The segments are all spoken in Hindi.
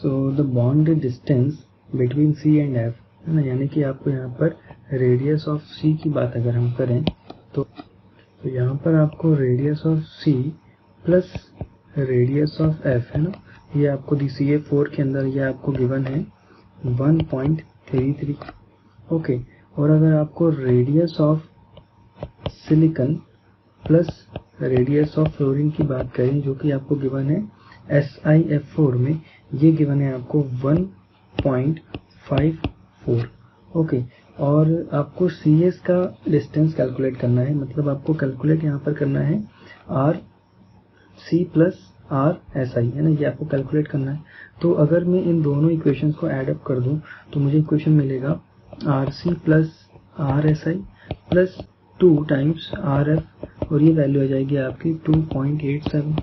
So the bond distance between C and F, है ना, यानी कि आपको यहाँ पर रेडियस ऑफ सी की बात अगर हम करें तो यहाँ पर आपको radius of C plus radius of F, है ना, ये आपको CA4 के अंदर ये आपको गिवन है 1.33। ओके, और अगर आपको radius of silicon plus radius of fluorine की बात करें जो कि आपको गिवन है SiF4 में, ये गिवन है आपको 1.54। ओके, और आपको CS का डिस्टेंस कैलकुलेट करना है, मतलब आपको कैलकुलेट यहाँ पर करना है RC प्लस RSI, है ना, ये आपको कैलकुलेट करना है। तो अगर मैं इन दोनों इक्वेशंस को ऐड अप कर दूं तो मुझे इक्वेशन मिलेगा RC plus RSI plus 2 times RF, और ये वैल्यू आ जाएगी आपकी 2.87।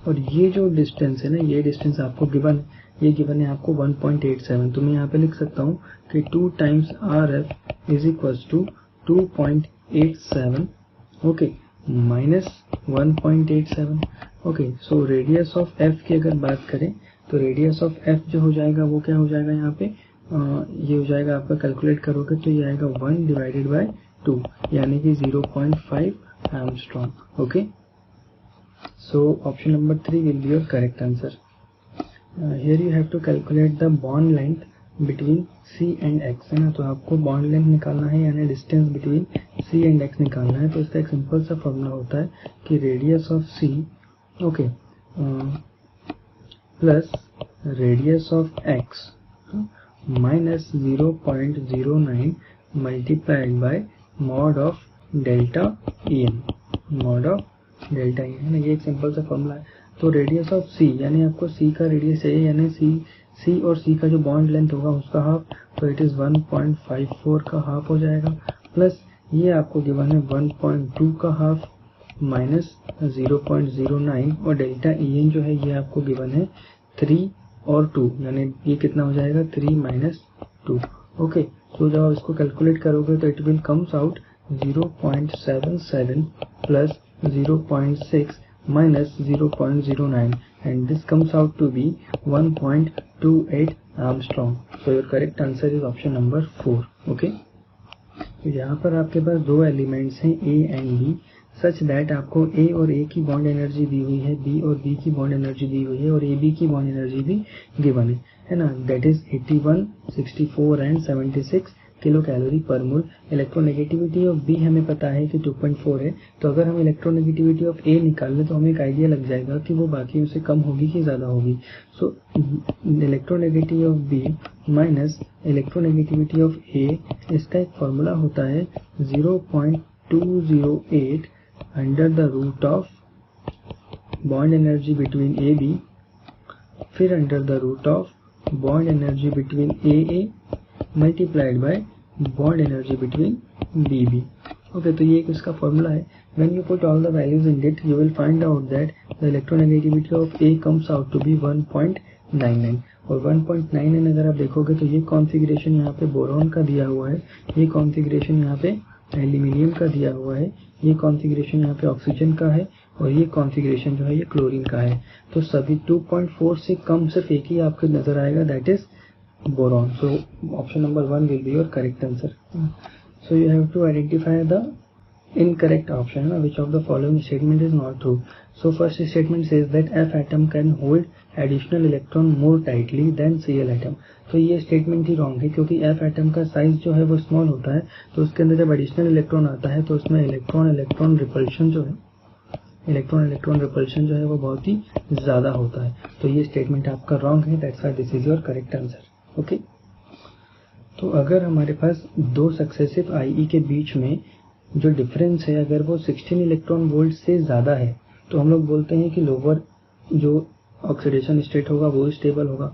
और ये जो डिस्टेंस है ना, ये डिस्टेंस आपको गिवन है, ये गिवन है आपको 1.87। तो मैं यहाँ पे लिख सकता हूँ कि 2 times RF is equals to 2.87, okay, minus 1.87। Okay, so radius of F की अगर बात करें तो रेडियस ऑफ एफ जो हो जाएगा वो क्या हो जाएगा यहाँ पे, ये हो जाएगा आपका, कैलकुलेट करोगे तो ये आएगा 1 डिवाइडेड बाय 2, यानी कि 0.5 angstrom. Okay, so option number 3 will be your correct answer. Here you have to calculate the bond length between C and X, है ना, तो आपको बॉन्ड लेंथ निकालना है यानी distance between C and X निकालना है। तो इसका एक सिंपल सा फॉर्मूला होता है कि radius of C, okay, plus radius of X minus 0.09 multiplied by mod of delta EN, mod of delta EN, है ना, ये एक सिंपल सा फॉर्मूला है। तो रेडियस ऑफ C यानी आपको C का रेडियस है, यानी C और C का जो बॉन्ड लेंथ होगा उसका हाफ, तो इट इज 1.54 का हाफ हो जाएगा, प्लस ये आपको गिवन है 1.2 का हाफ माइनस 0.09, और डेल्टा EN जो है ये आपको गिवन है 3 और 2, यानी ये कितना हो जाएगा 3 माइनस 2। ओके, तो जब आप इसको कैलकुलेट करोगे तो it will comes out 0.77 plus 0.6 minus 0.09, and this comes out to be 1.28 Armstrong. So your correct answer is option number 4. Okay, तो यहाँ पर आपके पास दो एलिमेंट्स हैं A and B, such that आपको A और A की बॉन्ड एनर्जी दी हुई है, B और B की बॉन्ड एनर्जी दी हुई है, और AB की बॉन्ड एनर्जी भी गिवन है ना, that is 81, 64 and 76 kilo calorie पर मोल। इलेक्ट्रोनेगेटिविटी ऑफ B हमें पता है कि 2.4 है, तो अगर हम इलेक्ट्रोनेगेटिविटी ऑफ A निकाल लें तो हमें एक आइडिया लग जाएगा कि वो बाकियों से कम होगी कि ज़्यादा होगी। So electronegativity of B minus electronegativity of A, इसका एक फॉर्मूला होता है 0.208 under the root of bond energy between AB, फिर under the root of bond energy between AA multiplied by bond energy between BB। Okay, तो ये एक इसका फॉर्मूला है। When you put all the values in it you will find out that the electronegativity of A comes out to be 1.99, और 1.99 अगर आप देखोगे तो ये कॉन्फ़िगरेशन यहाँ पे बोरॉन का दिया हुआ है, ये कॉन्फ़िगरेशन यहाँ पे एल्यूमिनियम का दिया हुआ है, ये कॉन्फ़िगरेशन यहाँ पे ऑक्सीजन का है, और ये कॉन्फ़िगरेशन जो है ये क्लोरीन का है। तो सभी 2.4 से कम सिर्फ एक ही आपको नजर आएगा, that is boron. So option number 1 will be your correct answer. So you have to identify the incorrect option, which of the following statement is not true. So first statement says that F atom can hold additional electron more tightly than Cl atom. तो ये स्टेटमेंट ही रॉन्ग है, क्योंकि F एटम का साइज जो है वो स्मॉल होता है, तो उसके अंदर जब एडिशनल इलेक्ट्रॉन आता है तो उसमें इलेक्ट्रॉन रिपल्शन जो है वो बहुत ही ज्यादा होता है। तो ये स्टेटमेंट आपका रॉन्ग है, that's why this is your correct answer. Okay, तो अगर हमारे पास दो सक्सेसिव IE के बीच में जो डिफरेंस है अगर वो 16 इलेक्ट्रॉन वोल्ट से ज़्यादा है तो हम लोग बोलते हैं कि लोअर जो ऑक्सीडेशन स्टेट होगा वो स्टेबल होगा,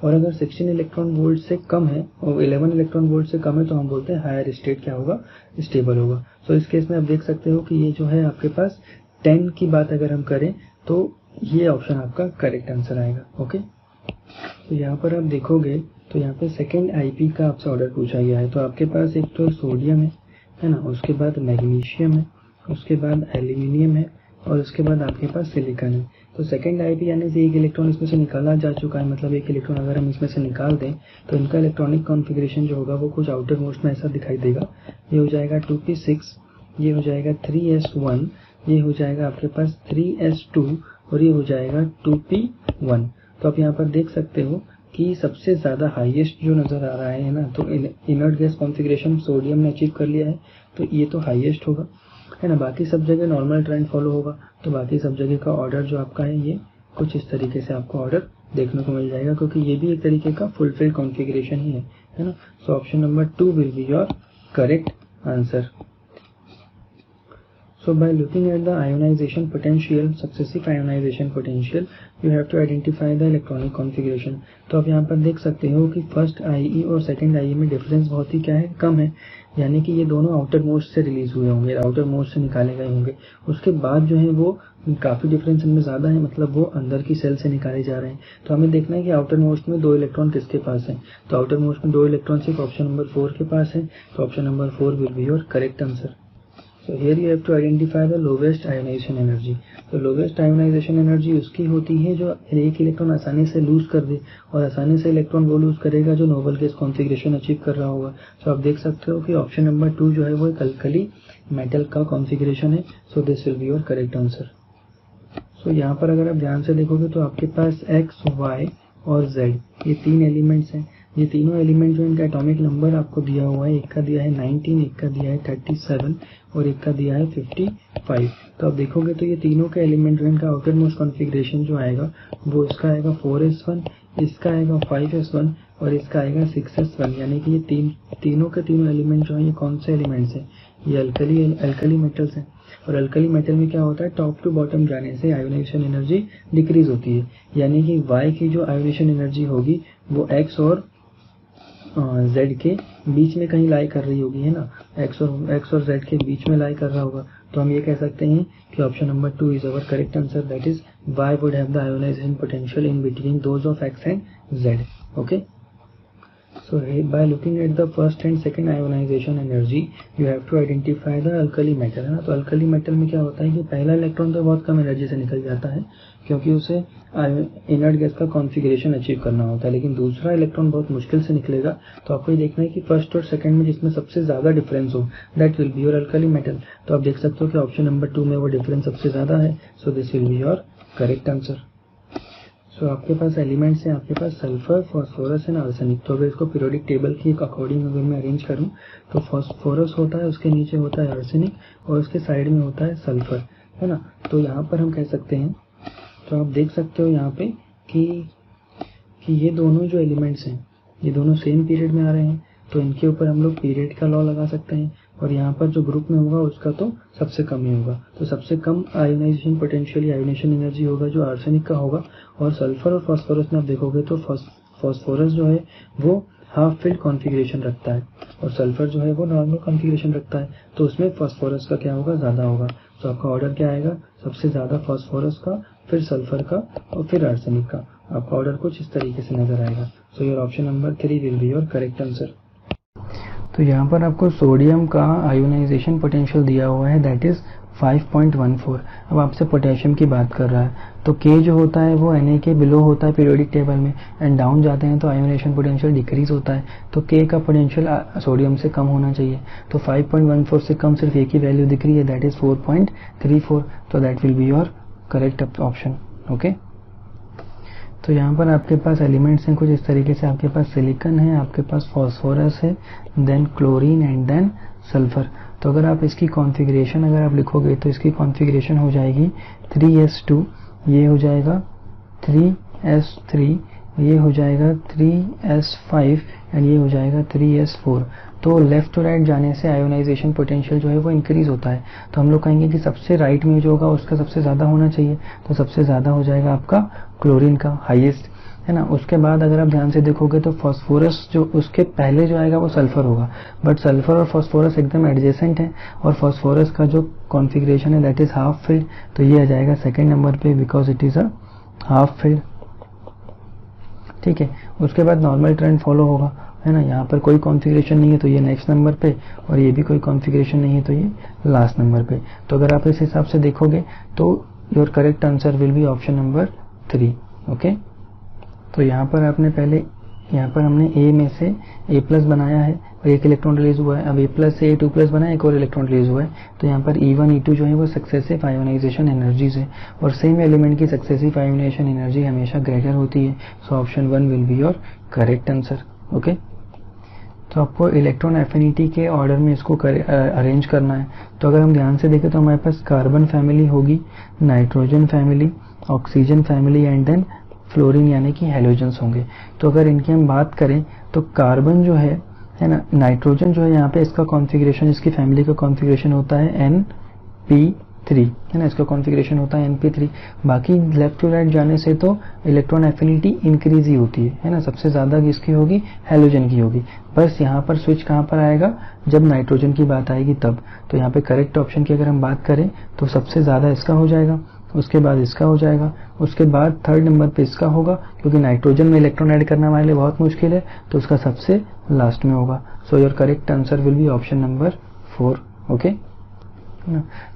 और अगर 16 इलेक्ट्रॉन वोल्ट से कम है और 11 इलेक्ट्रॉन वोल्ट से कम है तो हम बोलते हैं हायर स्टेट क्या होगा, स्टेबल होगा। तो इस केस में आप देख सकते हो कि ये जो है आपके पास 10 की बात अगर हम करें तो ये ऑप्शन आपका करेक्ट आंसर आएगा। ओके, तो यहाँ पर आप देखोगे तो यहाँ पे सेकेंड IP का आपसे ऑर्डर पूछा गया है, तो आपके पास एक तो सोडियम है ना, उसके बाद मैग्नीशियम है, उसके बाद एल्यूमिनियम है, और उसके बाद आपके पास सिलिकॉन है। तो सेकंड IP यानी से एक इलेक्ट्रॉन इसमें से निकाला जा चुका है, मतलब एक इलेक्ट्रॉन अगर हम इसमें से निकाल दें तो इनका इलेक्ट्रॉनिक कॉन्फ़िगरेशन जो होगा वो कुछ आउटर मोस्ट में ऐसा दिखाई देगा। ये हो जाएगा 2p6, ये हो जाएगा 3s1, ये हो जाएगा आपके पास 3s2 और ये हो जाएगा 2p1। तो आप यहाँ पर देख सकते हो कि सबसे ज़्यादा हाईएस्ट जो नज़र आ रहा है ना, तो इनर्ट गैस कॉन्फ़िगरेशन सोडियम ने अचीव कर लिया है, तो ये तो हाईएस्ट होगा, है ना। बाकी सब जगह नॉर्मल ट्रेंड फॉलो होगा, तो बाकी सब जगह का ऑर्डर जो आपका है ये कुछ इस तरीके से आपको ऑर्डर देखने को मिल जाएगा, क्योंकि ये भी एक तरीके का फुलफिल्ड कॉन्फ़िगरेशन ही है ना। So option number 2 will be your correct answer. So by looking at the ionization potential, successive ionization potential, you have to identify the electronic configuration। तो आप यहाँ पर देख सकते हो कि फर्स्ट IE और सेकंड IE में डिफरेंस बहुत ही क्या है, कम है, यानी कि ये दोनों आउटर मोस्ट से रिलीज हुए होंगे, आउटर मोस्ट से निकाले गए होंगे। उसके बाद जो है वो काफ़ी डिफरेंस इनमें ज़्यादा है, मतलब वो अंदर की सेल से निकाले जा रहे हैं। तो हमें देखना है कि आउटर मोस्ट में 2 इलेक्ट्रॉन किसके पास हैं। तो आउटर मोस्ट में 2 इलेक्ट्रॉन सिर्फ ऑप्शन नंबर 4 के पास है, तो option number 4 will be your correct answer. So here you have to identify the lowest ionization energy। तो lowest ionization energy उसकी होती है जो एक इलेक्ट्रॉन आसानी से लूज कर दे, और आसानी से इलेक्ट्रॉन वो लूज करेगा जो नोबल गैस कॉन्फ़िगरेशन अचीव कर रहा होगा। तो आप देख सकते हो कि ऑप्शन नंबर 2 जो है वो एक अल्कली मेटल का कॉन्फ़िगरेशन है। So this will be your correct answer. So यहाँ पर अगर आप ध्यान से देखोगे तो आपके पास X, Y और Z ये 3 एलिमेंट्स हैं। ये तीनों एलिमेंट जो इनका एटॉमिक नंबर आपको दिया हुआ है, एक का दिया है 19, एक का दिया है 37 और एक का दिया है 55। तो आप देखोगे तो ये तीनों के एलिमेंट जो इनका आउटर मोस्ट कॉन्फ़िगरेशन जो आएगा वो इसका आएगा 4s1, इसका आएगा 5s1 और इसका आएगा 6s1, यानी कि ये तीनों के तीनों एलिमेंट जो है ये कौन से एलिमेंट्स हैं, ये अल्कली मेटल्स हैं। और अल्कली मेटल में क्या होता है, टॉप टू बॉटम जाने से आयोनाइजेशन एनर्जी डिक्रीज होती है, यानी कि Y की जो आयोनाइजेशन एनर्जी होगी वो X और Z के बीच में कहीं लाई कर रही होगी, है ना। X और Z के बीच में लाई कर रहा होगा। तो हम ये कह सकते हैं कि option number 2 is our correct answer, that is Y would have the ionization potential in between those of X and Z। Okay, so by looking at the first and second ionization energy you have to identify the alkali metal, है ना। तो अल्कली मेटल में क्या होता है कि पहला इलेक्ट्रॉन तो बहुत कम एनर्जी से निकल जाता है, क्योंकि उसे इनर्ट गैस का कॉन्फ़िगरेशन अचीव करना होता है, लेकिन दूसरा इलेक्ट्रॉन बहुत मुश्किल से निकलेगा। तो आपको ये देखना है कि फर्स्ट और सेकंड में जिसमें सबसे ज़्यादा डिफरेंस हो, that will be your alkali metal. तो आप देख सकते हो कि ऑप्शन नंबर 2 में वो डिफरेंस सबसे ज़्यादा है, so this will be your correct answer. So आपके पास एलिमेंट्स हैं, आपके पास सल्फर, फॉस्फोरस एंड आर्सेनिक। तो अगर इसको पीरियोडिक टेबल की अकॉर्डिंग अगर मैं अरेंज करूं तो फॉस्फोरस होता है, उसके नीचे होता है आर्सेनिक और उसके साइड में होता है सल्फर, है ना। तो यहाँ पर हम कह सकते हैं, तो आप देख सकते हो यहाँ पे कि ये दोनों जो एलिमेंट्स हैं ये दोनों सेम पीरियड में आ रहे हैं, तो इनके ऊपर हम लोग पीरियड का लॉ लगा सकते हैं। और यहाँ पर जो ग्रुप में होगा उसका तो सबसे कम ही होगा, तो सबसे कम आयोनाइजेशन पोटेंशियल या आयोनेशन एनर्जी होगा जो आर्सेनिक का होगा। और सल्फर और फास्फोरस में आप देखोगे तो फास्फोरस जो है वो हाफ फिल्ड कॉन्फ़िगरेशन रखता है और सल्फर जो है वो नॉर्मल कॉन्फ़िगरेशन रखता है, तो उसमें फास्फोरस का क्या होगा, ज़्यादा होगा। तो आपका ऑर्डर क्या आएगा, सबसे ज़्यादा फास्फोरस का, फिर सल्फर का और फिर आर्सेनिक का। आपका ऑर्डर कुछ इस तरीके से नजर आएगा। सो your option number 3 will be your correct answer. तो यहाँ पर आपको सोडियम का आयोनाइजेशन पोटेंशियल दिया हुआ है, दैट इज 5.14। अब आपसे पोटेशियम की बात कर रहा है, तो K जो होता है वो Na के बिलो होता है पीरियोडिक टेबल में, एंड डाउन जाते हैं तो आयोनाइजेशन पोटेंशियल डिक्रीज होता है। तो K का पोटेंशियल सोडियम से कम होना चाहिए, तो 5.14 से कम सिर्फ एक ही वैल्यू दिख रही है, दैट इज 4.34। तो that will be your correct option. Okay, तो यहाँ पर आपके पास एलिमेंट्स हैं कुछ इस तरीके से, आपके पास सिलिकॉन है, आपके पास फॉस्फोरस है, then chlorine and then sulphur. तो अगर आप इसकी कॉन्फ़िगरेशन अगर आप लिखोगे तो इसकी कॉन्फ़िगरेशन हो जाएगी 3s2, ये हो जाएगा 3s3, ये हो जाएगा 3s5 एंड ये हो जाएगा 3s4। तो लेफ्ट टू राइट जाने से आयोनाइजेशन पोटेंशियल जो है वो इंक्रीज होता है। तो हम लोग कहेंगे कि सबसे राइट में जो होगा उसका सबसे ज़्यादा होना चाहिए, तो सबसे ज़्यादा हो जाएगा आपका क्लोरीन का हाईएस्ट, है ना। उसके बाद अगर आप ध्यान से देखोगे तो फास्फोरस जो उसके पहले जो आएगा वो सल्फर होगा, बट सल्फर और फास्फोरस एकदम एडजेसेंट है और फास्फोरस का जो कॉन्फ़िगरेशन है दैट इज हाफ फिल्ड, तो ये आ जाएगा सेकेंड नंबर पे because it is a half filled. ठीक है, उसके बाद नॉर्मल ट्रेंड फॉलो होगा, है ना। यहाँ पर कोई कॉन्फ़िगरेशन नहीं है तो ये नेक्स्ट नंबर पे, और ये भी कोई कॉन्फ़िगरेशन नहीं है तो ये लास्ट नंबर पे। तो अगर आप इस हिसाब से देखोगे तो your correct answer will be option number 3। Okay, तो यहाँ पर आपने पहले यहाँ पर हमने A में से A+ बनाया है और एक इलेक्ट्रॉन रिलीज हुआ है। अब A+ से A2+ बना, एक और इलेक्ट्रॉन रिलीज हुआ है। तो यहाँ पर E1 E2 जो है वो सक्सेसिव आयोनाइजेशन एनर्जीज है और सेम एलिमेंट की सक्सेसिव आयोनाइजेशन एनर्जी हमेशा ग्रेटर होती है। So option 1 will be your correct answer. Okay, तो आपको इलेक्ट्रॉन एफिनिटी के ऑर्डर में इसको अरेंज करना है। तो अगर हम ध्यान से देखें तो हमारे पास कार्बन फैमिली होगी, nitrogen family, oxygen family and then fluorine यानी कि हैलोजेंस होंगे। तो अगर इनकी हम बात करें तो कार्बन जो है ना, नाइट्रोजन जो है यहाँ पे इसका कॉन्फ़िगरेशन, इसकी फैमिली का कॉन्फ़िगरेशन होता है Np3, है ना, इसका कॉन्फ़िगरेशन होता है Np3। बाकी लेफ्ट टू राइट जाने से तो इलेक्ट्रॉन एफिनिटी इंक्रीज ही होती है ना, सबसे ज्यादा किसकी होगी, हैलोजन की होगी। बस यहाँ पर स्विच कहाँ पर आएगा, जब नाइट्रोजन की बात आएगी तब। तो यहाँ पे करेक्ट ऑप्शन की अगर हम बात करें तो सबसे ज्यादा इसका हो जाएगा, उसके बाद इसका हो जाएगा, उसके बाद थर्ड नंबर पे इसका होगा, क्योंकि नाइट्रोजन में इलेक्ट्रॉन ऐड करना हमारे लिए बहुत मुश्किल है, तो उसका सबसे लास्ट में होगा। सो your correct answer will be option number 4। Okay,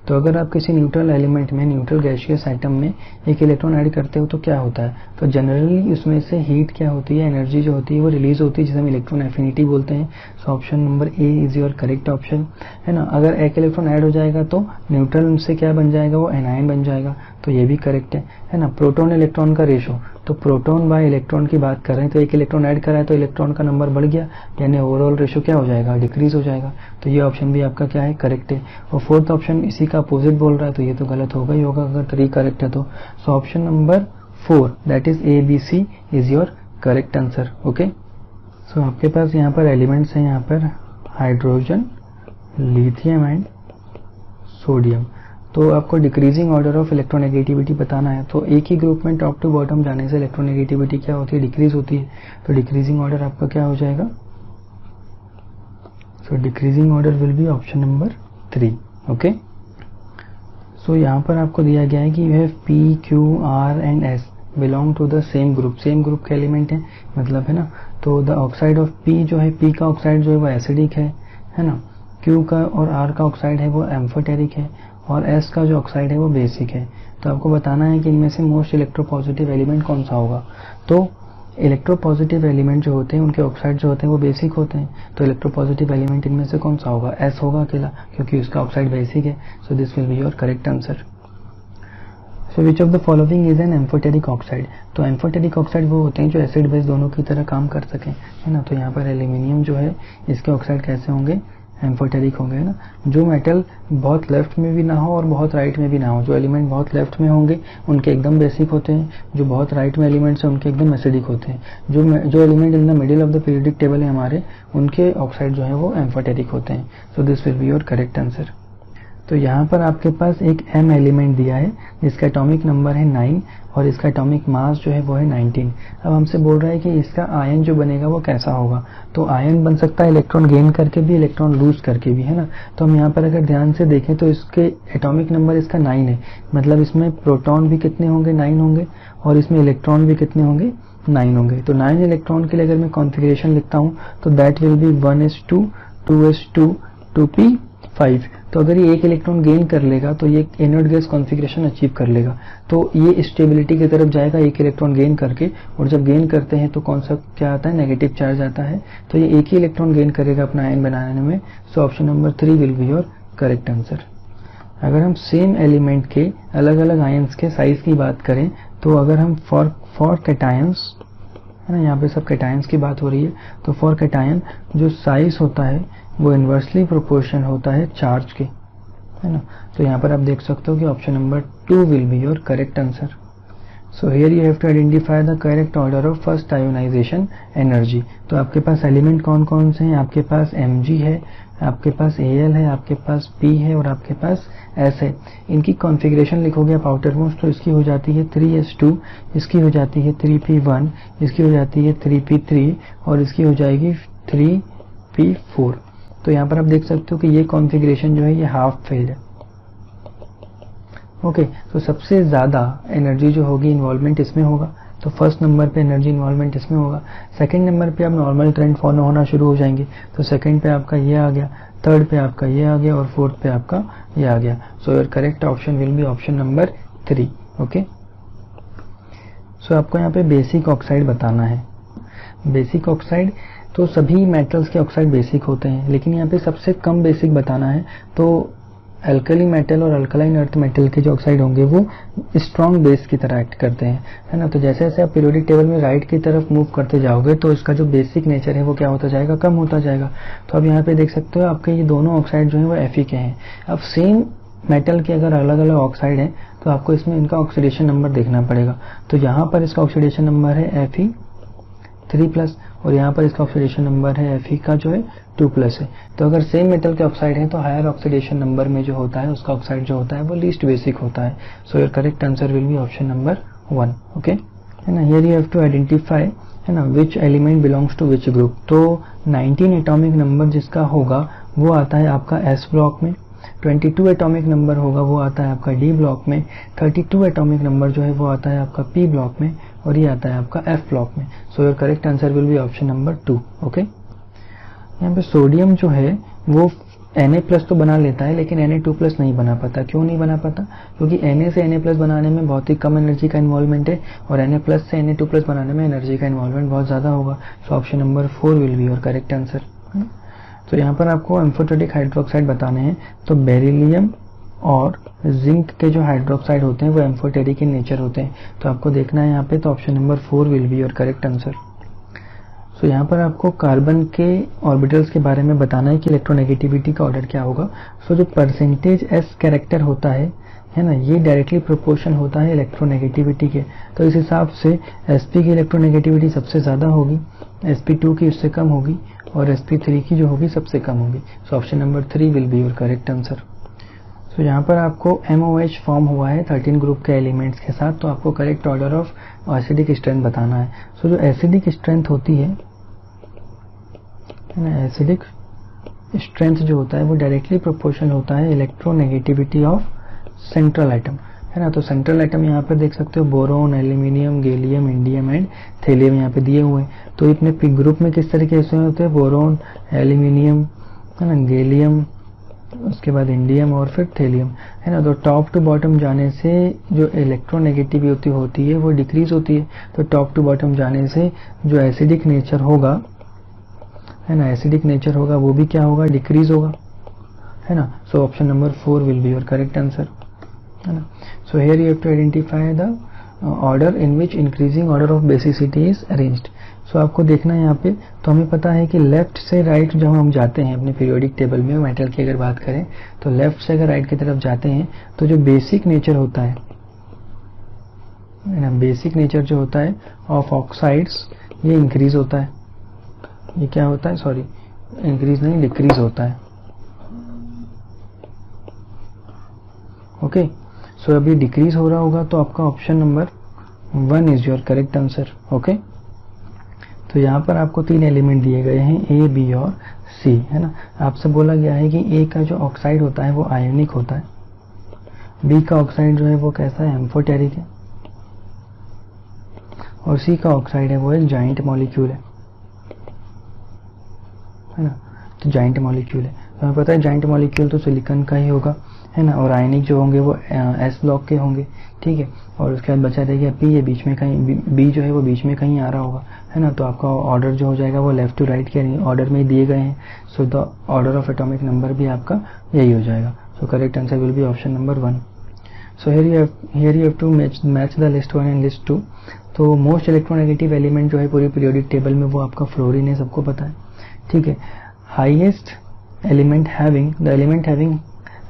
तो अगर आप किसी न्यूट्रल एलिमेंट में, न्यूट्रल गैसियस आइटम में एक इलेक्ट्रॉन ऐड करते हो तो क्या होता है, तो जनरली उसमें से हीट क्या होती है, एनर्जी जो होती है वो रिलीज होती है, जिसे हम इलेक्ट्रॉन एफिनिटी बोलते हैं। सो option number A is your correct option, है ना। अगर एक इलेक्ट्रॉन ऐड हो जाएगा तो न्यूट्रल से क्या बन जाएगा, वो एनायन बन जाएगा, तो ये भी करेक्ट है ना। प्रोटॉन इलेक्ट्रॉन का रेशो, तो प्रोटॉन बाय इलेक्ट्रॉन की बात कर रहे हैं, तो एक इलेक्ट्रॉन ऐड करा है तो इलेक्ट्रॉन का नंबर बढ़ गया, यानी ओवरऑल रेशो क्या हो जाएगा, डिक्रीज हो जाएगा। तो ये ऑप्शन भी आपका क्या है, करेक्ट है। और फोर्थ ऑप्शन इसी का अपोजिट बोल रहा है, तो ये तो गलत होगा ही होगा अगर 3 करेक्ट है तो। So option number 4 that is ABC is your correct answer. Okay, so आपके पास यहाँ पर एलिमेंट्स हैं, यहाँ पर हाइड्रोजन, लिथियम एंड सोडियम। तो आपको डिक्रीजिंग ऑर्डर ऑफ इलेक्ट्रोनेगेटिविटी बताना है। तो एक ही ग्रुप में टॉप टू बॉटम जाने से इलेक्ट्रोनेगेटिविटी क्या होती है, डिक्रीज होती है। तो डिक्रीजिंग ऑर्डर आपका क्या हो जाएगा, so decreasing order will be option number 3। Okay, so यहाँ पर आपको दिया गया है कि you have P, Q, R and S belong to the same group, same group के एलिमेंट है, मतलब है ना। तो द ऑक्साइड ऑफ P जो है, P का ऑक्साइड जो है वो एसिडिक है ना। Q का और R का ऑक्साइड है वो एम्फोटेरिक है, और S का जो ऑक्साइड है वो बेसिक है। तो आपको बताना है कि इनमें से मोस्ट इलेक्ट्रोपॉजिटिव एलिमेंट कौन सा होगा। तो इलेक्ट्रोपॉजिटिव एलिमेंट जो होते हैं उनके ऑक्साइड जो होते हैं वो बेसिक होते हैं, तो इलेक्ट्रोपॉजिटिव एलिमेंट इनमें से कौन सा होगा, S होगा अकेला, क्योंकि उसका ऑक्साइड बेसिक है। So this will be your correct answer. So which of the following is an amphoteric oxide. तो एम्फोटेरिक ऑक्साइड वो होते हैं जो एसिड बेस दोनों की तरह काम कर सकें, है ना। तो यहाँ पर एल्यूमिनियम जो है इसके ऑक्साइड कैसे होंगे, एम्फोटेरिक होंगे, है ना। जो मेटल बहुत लेफ्ट में भी ना हो और बहुत राइट में भी ना हो, जो एलिमेंट बहुत लेफ्ट में होंगे उनके एकदम बेसिक होते हैं, जो बहुत राइट में एलिमेंट्स हैं उनके एकदम एसिडिक होते हैं। जो element in the middle of the periodic table है हमारे, उनके ऑक्साइड जो है वो एम्फोटेरिक होते हैं। So this will be your correct answer. तो यहाँ पर आपके पास एक M एलिमेंट दिया है जिसका एटॉमिक नंबर है 9 और इसका एटॉमिक मास जो है वो है 19। अब हमसे बोल रहा है कि इसका आयन जो बनेगा वो कैसा होगा। तो आयन बन सकता है इलेक्ट्रॉन गेन करके भी, इलेक्ट्रॉन लूज करके भी, है ना। तो हम यहाँ पर अगर ध्यान से देखें तो इसके एटॉमिक नंबर इसका 9 है, मतलब इसमें प्रोटॉन भी कितने होंगे, 9 होंगे, और इसमें इलेक्ट्रॉन भी कितने होंगे, 9 होंगे। तो 9 इलेक्ट्रॉन के लिए अगर मैं कॉन्फ़िगरेशन लिखता हूँ तो that will B 1s2 2s2 2p5। तो अगर ये एक इलेक्ट्रॉन गेन कर लेगा तो ये इनर्ट गैस कॉन्फ़िगरेशन अचीव कर लेगा, तो ये स्टेबिलिटी की तरफ जाएगा एक इलेक्ट्रॉन गेन करके। और जब गेन करते हैं तो कौन सा क्या आता है, नेगेटिव चार्ज आता है, तो ये एक ही इलेक्ट्रॉन गेन करेगा अपना आयन बनाने में। सो option number 3 will be your correct answer. अगर हम सेम एलिमेंट के अलग अलग आयन्स के साइज की बात करें तो अगर हम फॉर कैटायंस, है ना, यहाँ पे सब कैटायंस की बात हो रही है, तो फॉर कैटायन जो साइज होता है वो इन्वर्सली प्रोपोर्शन होता है चार्ज के, है ना। तो यहाँ पर आप देख सकते हो कि option number 2 will be your correct answer. So here you have to identify the correct order of first ionisation energy. तो आपके पास एलिमेंट कौन कौन से हैं, आपके पास Mg है, आपके पास Al है, आपके पास P है और आपके पास S है। इनकी कॉन्फ़िगरेशन लिखोगे आप आउटर मोस्ट, तो इसकी हो जाती है 3s2, इसकी हो जाती है 3p1, इसकी हो जाती है 3p3 और इसकी हो जाएगी 3p4। तो यहाँ पर आप देख सकते हो कि ये कॉन्फ़िगरेशन जो है ये हाफ फिल्ड है। ओके, तो सबसे ज्यादा एनर्जी जो होगी इन्वॉल्वमेंट इसमें होगा, तो फर्स्ट नंबर पे एनर्जी इन्वॉल्वमेंट इसमें होगा। सेकंड नंबर पे आप नॉर्मल ट्रेंड फॉलो होना शुरू हो जाएंगे, तो सेकंड पे आपका ये आ गया, थर्ड पे आपका ये आ गया और फोर्थ पे आपका ये आ गया। So your correct option will be option number 3। Okay, so आपको यहाँ पे बेसिक ऑक्साइड बताना है। बेसिक ऑक्साइड तो सभी मेटल्स के ऑक्साइड बेसिक होते हैं, लेकिन यहाँ पे सबसे कम बेसिक बताना है। तो अल्कली मेटल और अल्कलाइन अर्थ मेटल के जो ऑक्साइड होंगे वो स्ट्रॉन्ग बेस की तरह एक्ट करते हैं, है ना। तो जैसे जैसे आप पीरियोडिक टेबल में राइट की तरफ मूव करते जाओगे तो इसका जो बेसिक नेचर है वो क्या होता जाएगा, कम होता जाएगा। तो अब यहाँ पे देख सकते हो आपके ये दोनों ऑक्साइड जो है वो Fe के हैं। अब सेम मेटल के अगर अलग अलग ऑक्साइड है तो आपको इसमें इनका ऑक्सीडेशन नंबर देखना पड़ेगा। तो यहाँ पर इसका ऑक्सीडेशन नंबर है Fe3+, और यहाँ पर इसका ऑक्सीडेशन नंबर है Fe का जो है 2+ है। तो अगर सेम मेटल के ऑक्साइड है तो हायर ऑक्सीडेशन नंबर में जो होता है उसका ऑक्साइड जो होता है वो लीस्ट बेसिक होता है। So your correct answer will be option number 1। Okay, है ना। Here you have to identify, है ना, which element belongs to which group. तो 19 एटॉमिक नंबर जिसका होगा वो आता है आपका S ब्लॉक में, 22 एटॉमिक नंबर होगा वो आता है आपका D ब्लॉक में, 32 एटॉमिक नंबर जो है वो आता है आपका P ब्लॉक में, और ये आता है आपका F ब्लॉक में। सो your correct answer will be option number 2। Okay, यहाँ पे सोडियम जो है वो Na+ तो बना लेता है लेकिन Na2+ नहीं बना पाता। क्यों नहीं बना पाता? क्योंकि Na से Na+ बनाने में बहुत ही कम एनर्जी का इन्वॉल्वमेंट है और Na+ से Na2+ बनाने में एनर्जी का इन्वॉल्वमेंट बहुत ज्यादा होगा। So option number 4 will be your correct answer. तो यहाँ पर आपको एम्फोटेरिक हाइड्रोक्साइड बताने हैं। तो बेरिलियम और जिंक के जो हाइड्रोक्साइड होते हैं वो एम्फोटेरिक इन नेचर होते हैं। तो आपको देखना है यहाँ पे, तो option number 4 will be your correct answer. So यहाँ पर आपको कार्बन के ऑर्बिटल्स के बारे में बताना है कि इलेक्ट्रोनेगेटिविटी का ऑर्डर क्या होगा। सो जो परसेंटेज S कैरेक्टर होता है ना, ये डायरेक्टली प्रोपोर्शन होता है इलेक्ट्रोनेगेटिविटी के। तो इस हिसाब से sp की इलेक्ट्रोनेगेटिविटी सबसे ज्यादा होगी, sp2 की उससे कम होगी, और sp3 की जो होगी सबसे कम होगी। So option number 3 will be your correct answer. So यहाँ पर आपको MOH फॉर्म हुआ है 13 ग्रुप के एलिमेंट्स के साथ। तो आपको correct order of acidic strength बताना है। सो जो एसिडिक स्ट्रेंथ होती है ना, एसिडिक स्ट्रेंथ जो होता है वो डायरेक्टली प्रोपोर्शनल होता है इलेक्ट्रोनेगेटिविटी ऑफ सेंट्रल एटम, है ना। तो सेंट्रल एटम यहाँ पर देख सकते हो boron, aluminium, gallium, indium and thallium यहाँ पे दिए हुए हैं। तो इतने पिक ग्रुप में किस तरीके से होते हैं, बोरोन, एल्यूमिनियम, है ना, गैलियम, उसके बाद इंडियम और फिर थेलियम, है ना। तो टॉप टू बॉटम जाने से जो इलेक्ट्रोनेगेटिविटी होती है वो डिक्रीज होती है। तो टॉप टू बॉटम जाने से जो एसिडिक नेचर होगा, है ना, एसिडिक नेचर होगा वो भी क्या होगा, डिक्रीज होगा, है ना। So option number 4 will be your correct answer, है ना। So here you have to identify the order in which increasing order of basicity is arranged. सो आपको देखना है यहाँ पे, तो हमें पता है कि लेफ्ट से राइट जब हम जाते हैं अपने पीरियोडिक टेबल में मेटल की अगर बात करें, तो लेफ्ट से अगर राइट की तरफ जाते हैं तो जो बेसिक नेचर होता है ना, बेसिक नेचर जो होता है ऑफ ऑक्साइड्स ये इंक्रीज होता है। ये क्या होता है, सॉरी इंक्रीज नहीं डिक्रीज होता है। ओके, सो अभी डिक्रीज हो रहा होगा तो आपका option number 1 is your correct answer. Okay, तो यहाँ पर आपको 3 एलिमेंट दिए गए हैं A, B और C, है ना। आपसे बोला गया है कि A का जो ऑक्साइड होता है वो आयोनिक होता है, B का ऑक्साइड जो है वो कैसा है, एम्फोटेरिक है, और C का ऑक्साइड है वो एक जाइंट मॉलिक्यूल है ना। तो जाइंट मॉलिक्यूल है, तो हमें पता है जाइंट मॉलिक्यूल तो सिलिकॉन का ही होगा, है ना, और आयनिक जो होंगे वो S ब्लॉक के होंगे, ठीक है। और उसके बाद बचा रह गया P, ये बीच में कहीं B जो है वो बीच में कहीं आ रहा होगा, है ना। तो आपका ऑर्डर जो हो जाएगा वो लेफ्ट टू राइट के ऑर्डर में दिए गए हैं। So the order of atomic number भी आपका यही हो जाएगा। So correct answer will be option number 1। So here you have to match the list 1 and list 2। तो मोस्ट इलेक्ट्रोनेगेटिव एलिमेंट जो है पूरे पीरियोडिक टेबल में वो आपका फ्लोरीन है, सबको पता है, ठीक है। Highest element having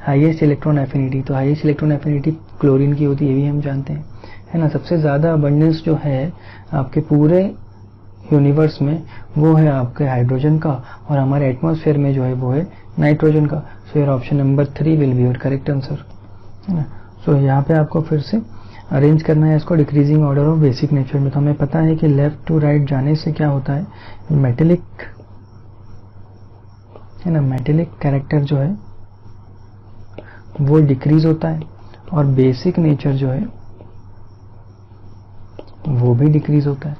highest electron affinity, तो हाईएस्ट इलेक्ट्रॉन एफिनिटी क्लोरीन की होती है, ये भी हम जानते हैं, है ना। सबसे ज्यादा अबंडेंस जो है आपके पूरे यूनिवर्स में वो है आपके हाइड्रोजन का, और हमारे एटमॉस्फेयर में जो है वो है नाइट्रोजन का। सो your option number 3 will be your correct answer, है ना। सो यहाँ पे आपको फिर से अरेंज करना है इसको decreasing order of basic nature में। तो हमें पता है कि लेफ्ट टू राइट जाने से क्या होता है, मेटेलिक, है ना, मेटेलिक कैरेक्टर जो है वो डिक्रीज होता है, और बेसिक नेचर जो है वो भी डिक्रीज होता है,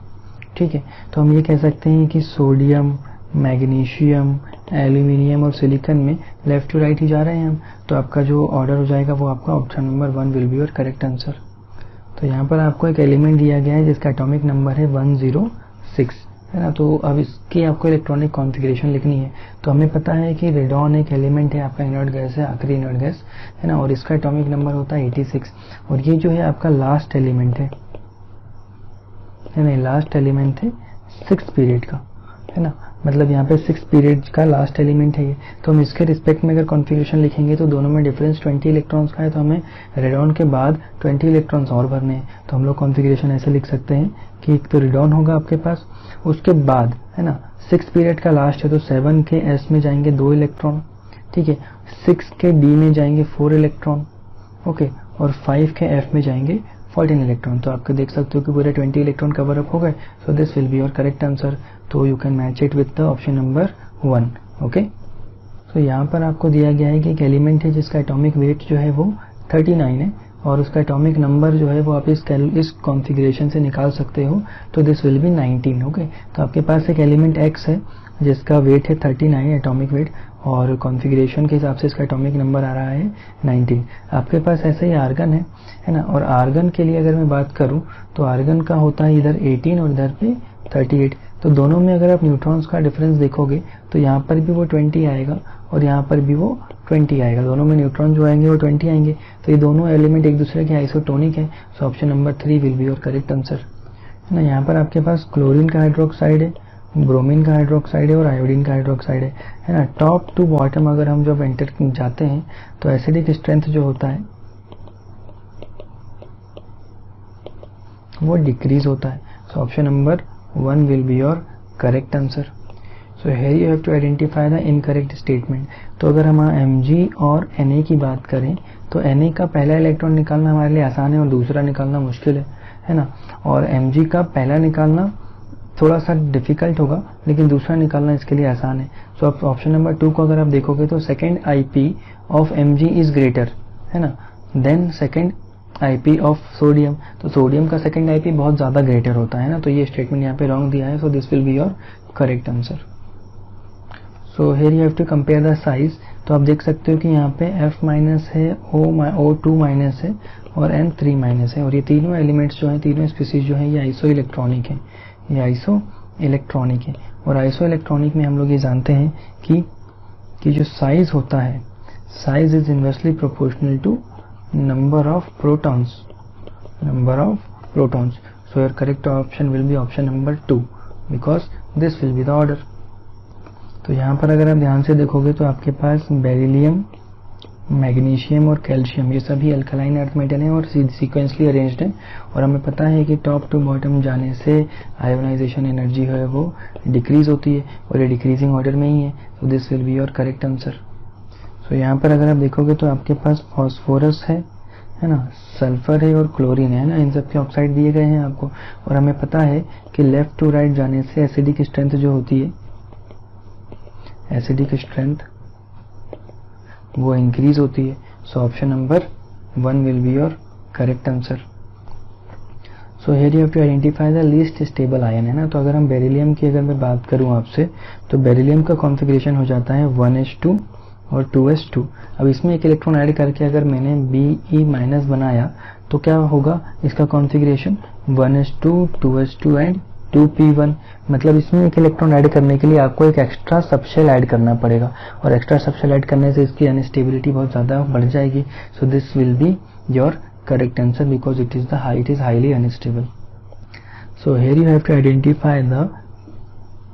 ठीक है। तो हम ये कह सकते हैं कि सोडियम, मैग्नीशियम, एल्यूमिनियम और सिलिकॉन में लेफ्ट टू राइट ही जा रहे हैं हम, तो आपका जो ऑर्डर हो जाएगा वो आपका option number 1 will be your correct answer. तो यहाँ पर आपको एक एलिमेंट दिया गया है जिसका एटॉमिक नंबर है 106, है ना। तो अब इसकी आपको इलेक्ट्रॉनिक कॉन्फ़िगरेशन लिखनी है। तो हमें पता है कि रेडॉन एक एलिमेंट है, आपका इनर्ट गैस है, आखिरी इनर्ट गैस, है ना, और इसका एटॉमिक नंबर होता है 86, और ये जो है आपका लास्ट एलिमेंट है ना, लास्ट एलिमेंट है 6 पीरियड का, है ना, मतलब यहाँ पे 6 पीरियड का लास्ट एलिमेंट है ये। तो हम इसके रिस्पेक्ट में अगर कॉन्फ़िगरेशन लिखेंगे तो दोनों में डिफरेंस 20 इलेक्ट्रॉन्स का है, तो हमें रेडॉन के बाद 20 इलेक्ट्रॉन्स और भरने हैं। तो हम लोग कॉन्फ़िगरेशन ऐसे लिख सकते हैं कि एक तो रेडॉन होगा आपके पास, उसके बाद, है ना, 6 पीरियड का लास्ट है तो 7 के एस में जाएंगे 2 इलेक्ट्रॉन, ठीक है, 6 के डी में जाएंगे 4 इलेक्ट्रॉन, ओके, और 5 के एफ में जाएंगे 14 इलेक्ट्रॉन। तो आपको देख सकते हो कि पूरे 20 इलेक्ट्रॉन कवर अप हो गए। So this will be your correct answer. तो you can match it with the option number 1, okay. तो यहाँ पर आपको दिया गया है कि एक एलिमेंट है जिसका एटॉमिक वेट जो है वो 39 है, और उसका एटॉमिक नंबर जो है वो आप इस कॉन्फ़िगरेशन से निकाल सकते हो। तो दिस विल बी 19, ओके। तो आपके पास एक एलिमेंट एक्स है जिसका वेट है 39 एटॉमिक वेट, और कॉन्फ़िगरेशन के हिसाब से इसका एटॉमिक नंबर आ रहा है 19। आपके पास ऐसे ही आर्गन है ना, और आर्गन के लिए अगर मैं बात करूं तो आर्गन का होता है इधर 18 और इधर पे 38। तो दोनों में अगर आप न्यूट्रॉन्स का डिफरेंस देखोगे तो यहाँ पर भी वो 20 आएगा और यहाँ पर भी वो 20 आएगा, दोनों में न्यूट्रॉन जो आएंगे वो 20 आएंगे। तो ये दोनों एलिमेंट एक दूसरे के आइसोटोनिक है। So option number 3 will be your correct answer, है ना। यहाँ पर आपके पास क्लोरीन का हाइड्रोक्साइड है, ब्रोमीन का हाइड्रोक्साइड है और आयोडीन का हाइड्रोक्साइड है ना। टॉप टू बॉटम अगर हम जब एंटर जाते हैं तो एसिडिक स्ट्रेंथ जो होता है वो डिक्रीज होता है। So option number 1 will be your correct answer. So here you have to identify the incorrect statement. तो अगर हम Mg और Na की बात करें तो Na का पहला इलेक्ट्रॉन निकालना हमारे लिए आसान है और दूसरा निकालना मुश्किल है ना, और Mg का पहला निकालना थोड़ा सा डिफिकल्ट होगा लेकिन दूसरा निकालना इसके लिए आसान है। सो आप ऑप्शन नंबर 2 को अगर आप देखोगे तो second IP of Mg is greater, है ना, then second IP of sodium. तो सोडियम का सेकेंड IP बहुत ज्यादा ग्रेटर होता है ना, तो ये स्टेटमेंट यहाँ पे रॉन्ग दिया है। So this will be your correct answer. So here you have to compare the size. तो आप देख सकते हो कि यहाँ पे F माइनस है, O2 माइनस है और N3 माइनस है, और ये तीनों एलिमेंट्स जो हैं, तीनों स्पीसीज जो हैं, ये आइसो इलेक्ट्रॉनिक है, ये आइसो इलेक्ट्रॉनिक है। और आइसो इलेक्ट्रॉनिक में हम लोग ये जानते हैं कि जो साइज होता है, size is inversely proportional to number of protons, number of protons. So your correct option will be option number 2 because this will be the order. तो यहाँ पर अगर आप ध्यान से देखोगे तो आपके पास बेरिलियम, मैग्नीशियम और कैल्शियम ये सभी अल्कलाइन अर्थ मेटल हैं और सीक्वेंसली अरेंज्ड हैं, और हमें पता है कि टॉप टू बॉटम जाने से आयोनाइजेशन एनर्जी है वो डिक्रीज होती है और ये डिक्रीजिंग ऑर्डर में ही है। So this will be your correct answer. So यहाँ पर अगर आप देखोगे तो आपके पास फॉस्फोरस है ना, सल्फर है और क्लोरीन है ना, इन सब के ऑक्साइड दिए गए हैं आपको, और हमें पता है कि लेफ्ट टू राइट जाने से एसिडिक स्ट्रेंथ जो होती है, एसिडिक स्ट्रेंथ वो इंक्रीज होती है। So option number 1 will be your correct answer. So here you have to identify the least stable ion, है ना। तो अगर हम बेरिलियम की अगर मैं बात करूं आपसे तो बेरिलियम का कॉन्फ़िगरेशन हो जाता है 1s2 और 2s2। अब इसमें एक इलेक्ट्रॉन ऐड करके अगर मैंने Be- बनाया तो क्या होगा इसका configuration 1s2, 2s2 and 2p1। मतलब इसमें एक इलेक्ट्रॉन ऐड करने के लिए आपको एक एक्स्ट्रा सबशेल ऐड करना पड़ेगा, और एक्स्ट्रा सबशेल ऐड करने से इसकी अनस्टेबिलिटी बहुत ज्यादा बढ़ जाएगी। So this will be your correct answer because it is highly unstable. So here you have to identify the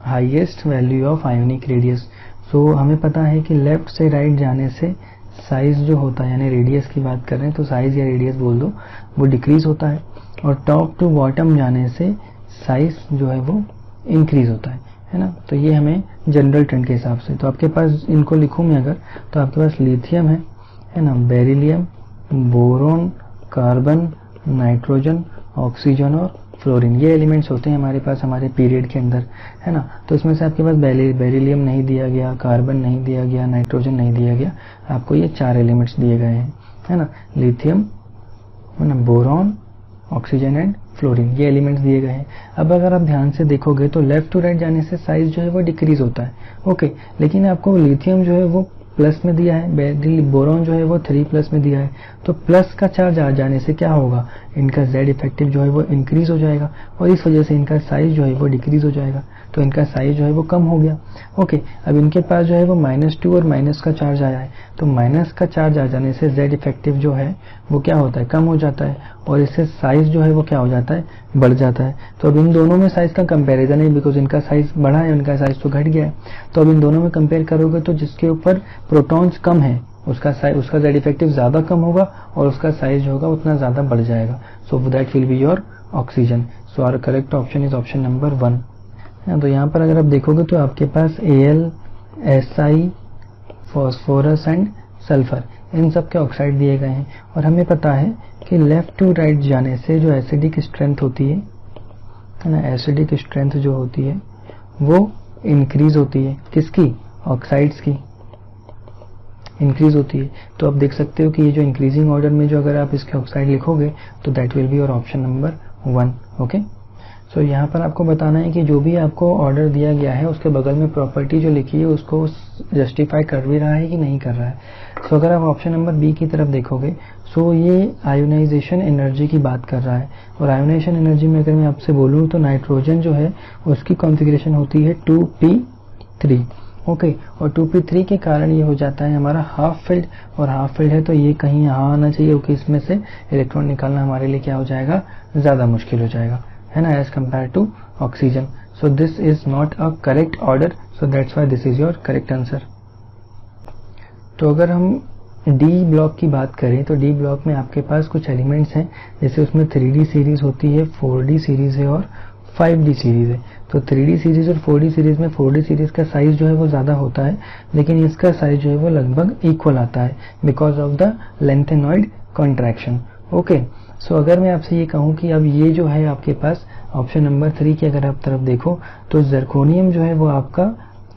highest value of ionic radius. So हमें पता है कि लेफ्ट से राइट जाने से साइज जो होता है, यानी रेडियस की बात कर रहे हैं तो साइज या रेडियस बोल दो, वो डिक्रीज होता है, और टॉप टू बॉटम जाने से साइज जो है वो इंक्रीज होता है ना। तो ये हमें जनरल ट्रेंड के हिसाब से, तो आपके पास इनको लिखूं मैं अगर, तो आपके पास लिथियम है ना, beryllium, boron, carbon, nitrogen, oxygen और फ्लोरीन, ये एलिमेंट्स होते हैं हमारे पास हमारे पीरियड के अंदर, है ना। तो इसमें से आपके पास बेरिलियम नहीं दिया गया, कार्बन नहीं दिया गया, नाइट्रोजन नहीं दिया गया, आपको ये 4 एलिमेंट्स दिए गए हैं, है ना, लिथियम, है ना, बोरॉन, ऑक्सीजन एंड फ्लोरीन, ये एलिमेंट्स दिए गए हैं। अब अगर आप ध्यान से देखोगे तो लेफ्ट टू राइट जाने से साइज जो है वो डिक्रीज होता है, ओके। लेकिन आपको लिथियम जो है वो प्लस में दिया है, बोरॉन जो है वो 3+ में दिया है, तो प्लस का चार्ज आ जाने से क्या होगा, इनका Z इफेक्टिव जो है वो इंक्रीज हो जाएगा और इस वजह से इनका साइज जो है वो डिक्रीज हो जाएगा, तो इनका साइज जो है वो कम हो गया, ओके। अब इनके पास जो है वो -2 और माइनस का चार्ज आया है, तो माइनस का चार्ज आ जाने से Z इफेक्टिव जो है वो क्या होता है, कम हो जाता है और इससे साइज जो है वो क्या हो जाता है, बढ़ जाता है। तो अब इन दोनों में साइज का कंपैरिजन है, बिकॉज इनका साइज बढ़ा है, उनका साइज तो घट गया है। तो अब इन दोनों में कंपेयर करोगे तो जिसके ऊपर प्रोटॉन्स कम है उसका Z इफेक्टिव ज्यादा कम होगा और उसका साइज जो होगा उतना ज्यादा बढ़ जाएगा। So that will be your oxygen. So our correct option is option number 1। तो यहाँ पर अगर आप देखोगे तो आपके पास Al, Si, phosphorus and sulphur, इन सब के ऑक्साइड दिए गए हैं और हमें पता है कि लेफ्ट टू राइट जाने से जो एसिडिक स्ट्रेंथ होती है ना, एसिडिक स्ट्रेंथ जो होती है वो इंक्रीज होती है, किसकी, ऑक्साइड्स की इंक्रीज होती है। तो आप देख सकते हो कि ये जो इंक्रीजिंग ऑर्डर में जो अगर आप इसके ऑक्साइड लिखोगे तो that will be your option number 1, okay. So यहाँ पर आपको बताना है कि जो भी आपको ऑर्डर दिया गया है उसके बगल में प्रॉपर्टी जो लिखी है उसको जस्टिफाई कर भी रहा है कि नहीं कर रहा है। सो अगर आप ऑप्शन नंबर बी की तरफ देखोगे सो ये आयोनाइजेशन एनर्जी की बात कर रहा है और आयोनाइजेशन एनर्जी में अगर मैं आपसे बोलूँ तो नाइट्रोजन जो है उसकी कॉन्फ़िगरेशन होती है 2p3, ओके। और 2p3 के कारण ये हो जाता है हमारा हाफ फिल्ड, और हाफ फिल्ड है तो ये कहीं यहाँ आना चाहिए क्योंकि इसमें से इलेक्ट्रॉन निकालना हमारे लिए क्या हो जाएगा, ज्यादा मुश्किल हो जाएगा, है ना, as compare to oxygen. So this is not a correct order, so that's why this is your correct answer. तो अगर हम डी ब्लॉक की बात करें तो डी ब्लॉक में आपके पास कुछ एलिमेंट्स हैं, जैसे उसमें 3D सीरीज होती है, 4D सीरीज है और 5D सीरीज है। तो 3D सीरीज और 4D सीरीज में 4D सीरीज का साइज जो है वो ज्यादा होता है, लेकिन इसका साइज जो है वो लगभग इक्वल आता है because of the lanthanoid contraction, okay. So अगर मैं आपसे ये कहूँ कि अब ये जो है आपके पास ऑप्शन नंबर 3 की अगर आप तरफ देखो तो जर्कोनियम जो है वो आपका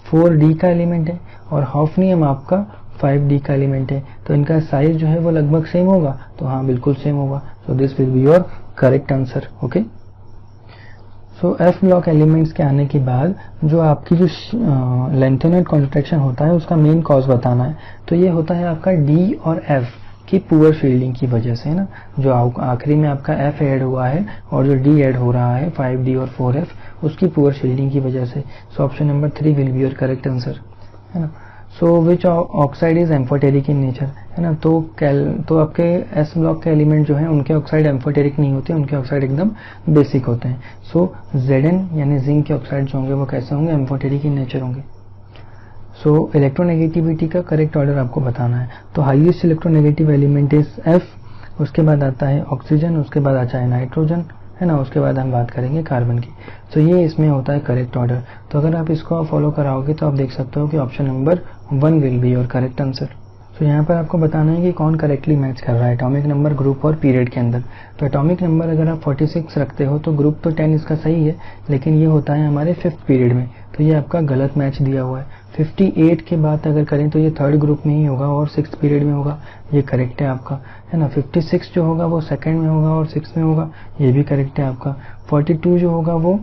4D का एलिमेंट है और हॉफनियम आपका 5D का एलिमेंट है, तो इनका साइज जो है वो लगभग सेम होगा, तो हाँ बिल्कुल सेम होगा। So this will be your correct answer, okay. So F block elements के आने के बाद जो आपकी जो लेंथेनॉइड कॉन्ट्रैक्शन होता है उसका मेन कॉज बताना है, तो ये होता है आपका डी और एफ की पुअर शील्डिंग की वजह से, है ना, जो आखिरी में आपका एफ ऐड हुआ है और जो डी ऐड हो रहा है 5D और 4F उसकी पुअर शील्डिंग की वजह से। So option number 3 will be your correct answer, है ना। So which oxide is amphoteric in nature, है ना, तो आपके एस ब्लॉक के एलिमेंट जो हैं उनके ऑक्साइड एम्फोटेरिक नहीं होते, उनके ऑक्साइड एकदम बेसिक होते हैं। सो Zn यानी जिंक के ऑक्साइड जो होंगे वो कैसे होंगे, एम्फोटेरिक इन नेचर होंगे। सो इलेक्ट्रोनेगेटिविटी का करेक्ट ऑर्डर आपको बताना है, तो highest electronegative element is F, उसके बाद आता है ऑक्सीजन, उसके बाद आता है नाइट्रोजन, है ना, उसके बाद हम बात करेंगे कार्बन की। तो ये इसमें होता है करेक्ट ऑर्डर। तो अगर आप इसको फॉलो कराओगे तो आप देख सकते हो कि option number 1 will be your correct answer. तो यहाँ पर आपको बताना है कि कौन करेक्टली मैच कर रहा है एटॉमिक नंबर, ग्रुप और पीरियड के अंदर। तो एटॉमिक नंबर अगर आप 46 रखते हो तो ग्रुप तो 10 इसका सही है, लेकिन ये होता है हमारे 5th पीरियड में, तो ये आपका गलत मैच दिया हुआ है। 58 के बाद अगर करें तो ये 3rd ग्रुप में ही होगा और 6th पीरियड में होगा, ये करेक्ट है आपका, है ना। 56 जो होगा वो 2nd में होगा और 6th में होगा, ये भी करेक्ट है आपका। 42 जो होगा वो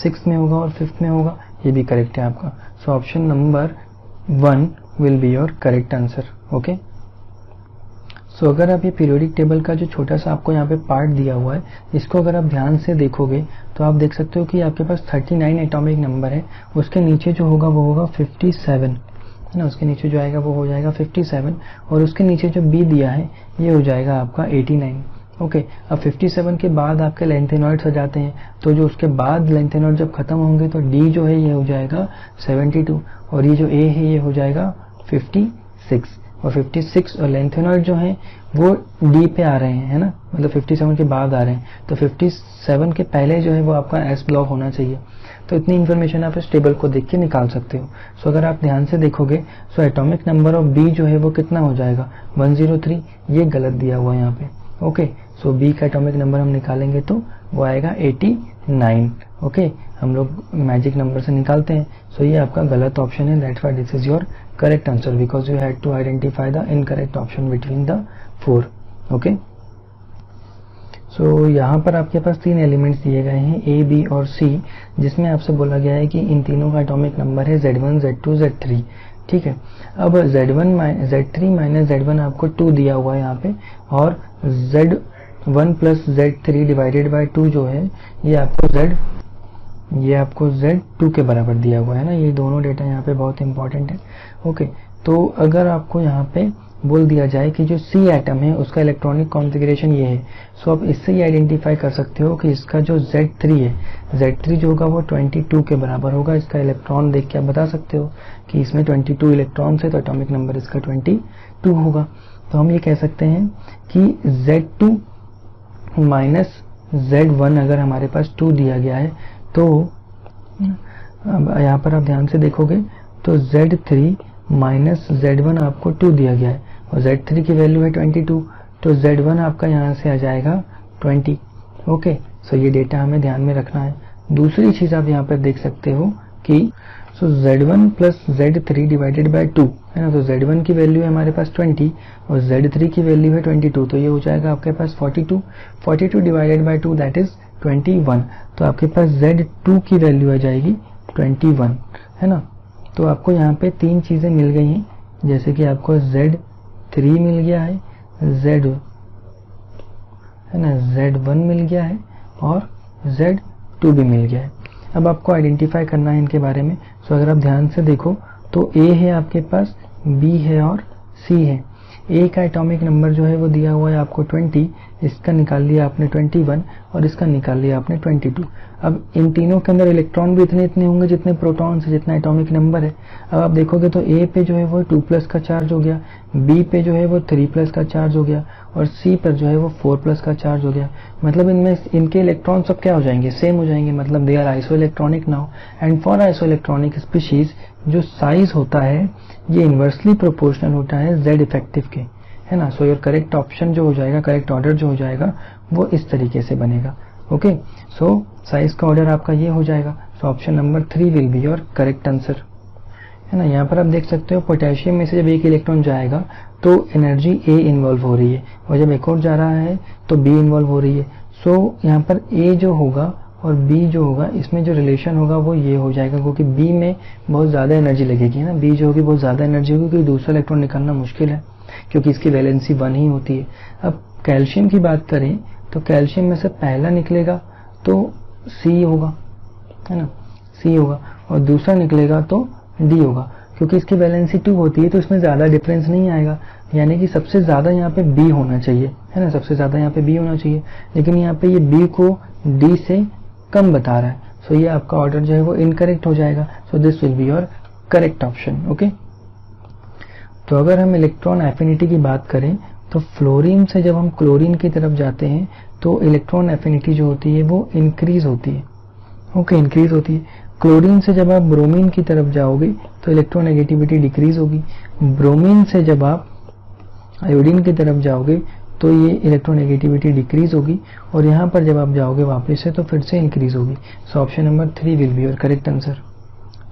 6th में होगा और 5th में होगा, ये भी करेक्ट है आपका। So option number 1 will be your correct answer, okay. So अगर आप ये पीरियोडिक टेबल का जो छोटा सा आपको यहाँ पे पार्ट दिया हुआ है, इसको अगर आप ध्यान से देखोगे तो आप देख सकते हो कि आपके पास 39 एटॉमिक नंबर है, उसके नीचे जो होगा वो होगा 57, है ना, उसके नीचे जो आएगा वो हो जाएगा 57 और उसके नीचे जो बी दिया है ये हो जाएगा आपका 89, ओके। अब 57 के बाद आपके लेंथेनॉइड्स आ जाते हैं, तो जो उसके बाद लेंथेनॉइड जब खत्म होंगे तो डी जो है ये हो जाएगा 72 और ये जो ए है ये हो जाएगा 56 और 56 और लेंथेनॉइड जो हैं वो डी पे आ रहे हैं, है ना, मतलब 57 के बाद आ रहे हैं, तो 57 के पहले जो है वो आपका एस ब्लॉक होना चाहिए। तो इतनी इन्फॉर्मेशन आप इस टेबल को देख के निकाल सकते हो। सो अगर आप ध्यान से देखोगे so atomic number of B जो है वो कितना हो जाएगा 103, ये गलत दिया हुआ है यहाँ पे, ओके। सो बी का एटॉमिक नंबर हम निकालेंगे तो वो आएगा 89, ओके। हम लोग मैजिक नंबर से निकालते हैं। सो ये आपका गलत ऑप्शन है, that's why this is your correct answer because you had to identify the incorrect option between the 4, okay. सो यहाँ पर आपके पास 3 एलिमेंट्स दिए गए हैं A, B और C, जिसमें आपसे बोला गया है कि इन तीनों का एटॉमिक नंबर है Z1, Z2, Z3। ठीक है, अब Z3 माइनस Z1 आपको 2 दिया हुआ है यहाँ पे, और Z1 plus Z3 divided by 2 जो है ये आपको Z2 के बराबर दिया हुआ है ना। ये दोनों डेटा यहाँ पे बहुत इंपॉर्टेंट है। ओके, तो अगर आपको यहाँ पे बोल दिया जाए कि जो C एटम है उसका इलेक्ट्रॉनिक कॉन्फ़िगरेशन ये है, सो आप इससे ही आइडेंटिफाई कर सकते हो कि इसका जो Z3 है, Z3 जो होगा वो 22 के बराबर होगा। इसका इलेक्ट्रॉन देख के आप बता सकते हो कि इसमें 22 इलेक्ट्रॉन है, तो एटॉमिक नंबर इसका 22 होगा। तो हम ये कह सकते हैं कि Z2 माइनस Z1 अगर हमारे पास 2 दिया गया है, तो अब यहाँ पर आप ध्यान से देखोगे तो Z3 माइनस Z1 आपको 2 दिया गया है और Z3 की वैल्यू है 22, तो Z1 आपका यहाँ से आ जाएगा 20। ओके, सो ये डेटा हमें ध्यान में रखना है। दूसरी चीज आप यहाँ पर देख सकते हो कि Z1 plus Z3 divided by 2 है ना, तो Z1 की वैल्यू है हमारे पास 20 और Z3 की वैल्यू है 22, तो ये हो जाएगा आपके पास 42 डिवाइडेड बाय 2 दैट इज 21। तो आपके पास Z2 की वैल्यू आ जाएगी 21 है ना। तो आपको यहाँ पे 3 चीजें मिल गई हैं, जैसे कि आपको Z3 मिल गया है, Z1 मिल गया है और Z2 भी मिल गया है। अब आपको आइडेंटिफाई करना है इनके बारे में। सो अगर आप ध्यान से देखो तो A है आपके पास, B है और C है। A का एटॉमिक नंबर जो है वो दिया हुआ है आपको 20, इसका निकाल लिया आपने 21 और इसका निकाल लिया आपने 22। अब इन तीनों के अंदर इलेक्ट्रॉन भी इतने होंगे जितने प्रोटॉन से, जितना एटॉमिक नंबर है। अब आप देखोगे तो A पे जो है वो 2 प्लस का चार्ज हो गया, B पे जो है वो 3 प्लस का चार्ज हो गया और C पर जो है वो 4 प्लस का चार्ज हो गया। मतलब इनमें इनके इलेक्ट्रॉन सब क्या हो जाएंगे, सेम हो जाएंगे, मतलब they are isoelectronic now. And for isoelectronic species जो साइज होता है ये इन्वर्सली प्रोपोर्शनल होता है Z इफेक्टिव के, है ना। सो योर करेक्ट ऑप्शन जो हो जाएगा, करेक्ट ऑर्डर जो हो जाएगा वो इस तरीके से बनेगा। ओके, सो साइज का ऑर्डर आपका ये हो जाएगा। सो option number 3 will be your correct answer, है ना। यहाँ पर आप देख सकते हो पोटेशियम में से जब एक इलेक्ट्रॉन जाएगा तो एनर्जी A इन्वॉल्व हो रही है और जब एक और जा रहा है तो B इन्वॉल्व हो रही है। सो यहाँ पर A जो होगा और B जो होगा इसमें जो रिलेशन होगा वो ये हो जाएगा, क्योंकि B में बहुत ज़्यादा एनर्जी लगेगी ना, B जो होगी बहुत ज़्यादा एनर्जी होगी, क्योंकि दूसरा इलेक्ट्रॉन निकालना मुश्किल है क्योंकि इसकी वैलेंसी 1 ही होती है। अब कैल्शियम की बात करें तो कैल्शियम में से पहला निकलेगा तो C होगा, है ना, C होगा, और दूसरा निकलेगा तो D होगा। क्योंकि इसकी वैलेंसी 2 होती है तो इसमें ज़्यादा डिफरेंस नहीं आएगा, यानी कि सबसे ज़्यादा यहाँ पे B होना चाहिए, है ना, सबसे ज़्यादा यहाँ पे B होना चाहिए, लेकिन यहाँ पे ये B को D से कम बता रहा है। सो ये आपका ऑर्डर जो है वो इनकरेक्ट हो जाएगा। सो this will be your correct option. Okay, तो अगर हम इलेक्ट्रॉन एफिनिटी की बात करें तो फ्लोरीन से जब हम क्लोरीन की तरफ जाते हैं तो इलेक्ट्रॉन एफिनिटी जो होती है वो इंक्रीज होती है। ओके, इंक्रीज होती है। क्लोरीन से जब आप ब्रोमीन की तरफ जाओगे तो इलेक्ट्रोनेगेटिविटी डिक्रीज होगी। ब्रोमीन से जब आप आयोडीन की तरफ जाओगे तो ये इलेक्ट्रोनेगेटिविटी डिक्रीज होगी, और यहाँ पर जब आप जाओगे वापस से तो फिर से इंक्रीज होगी। So option number 3 will be your correct answer.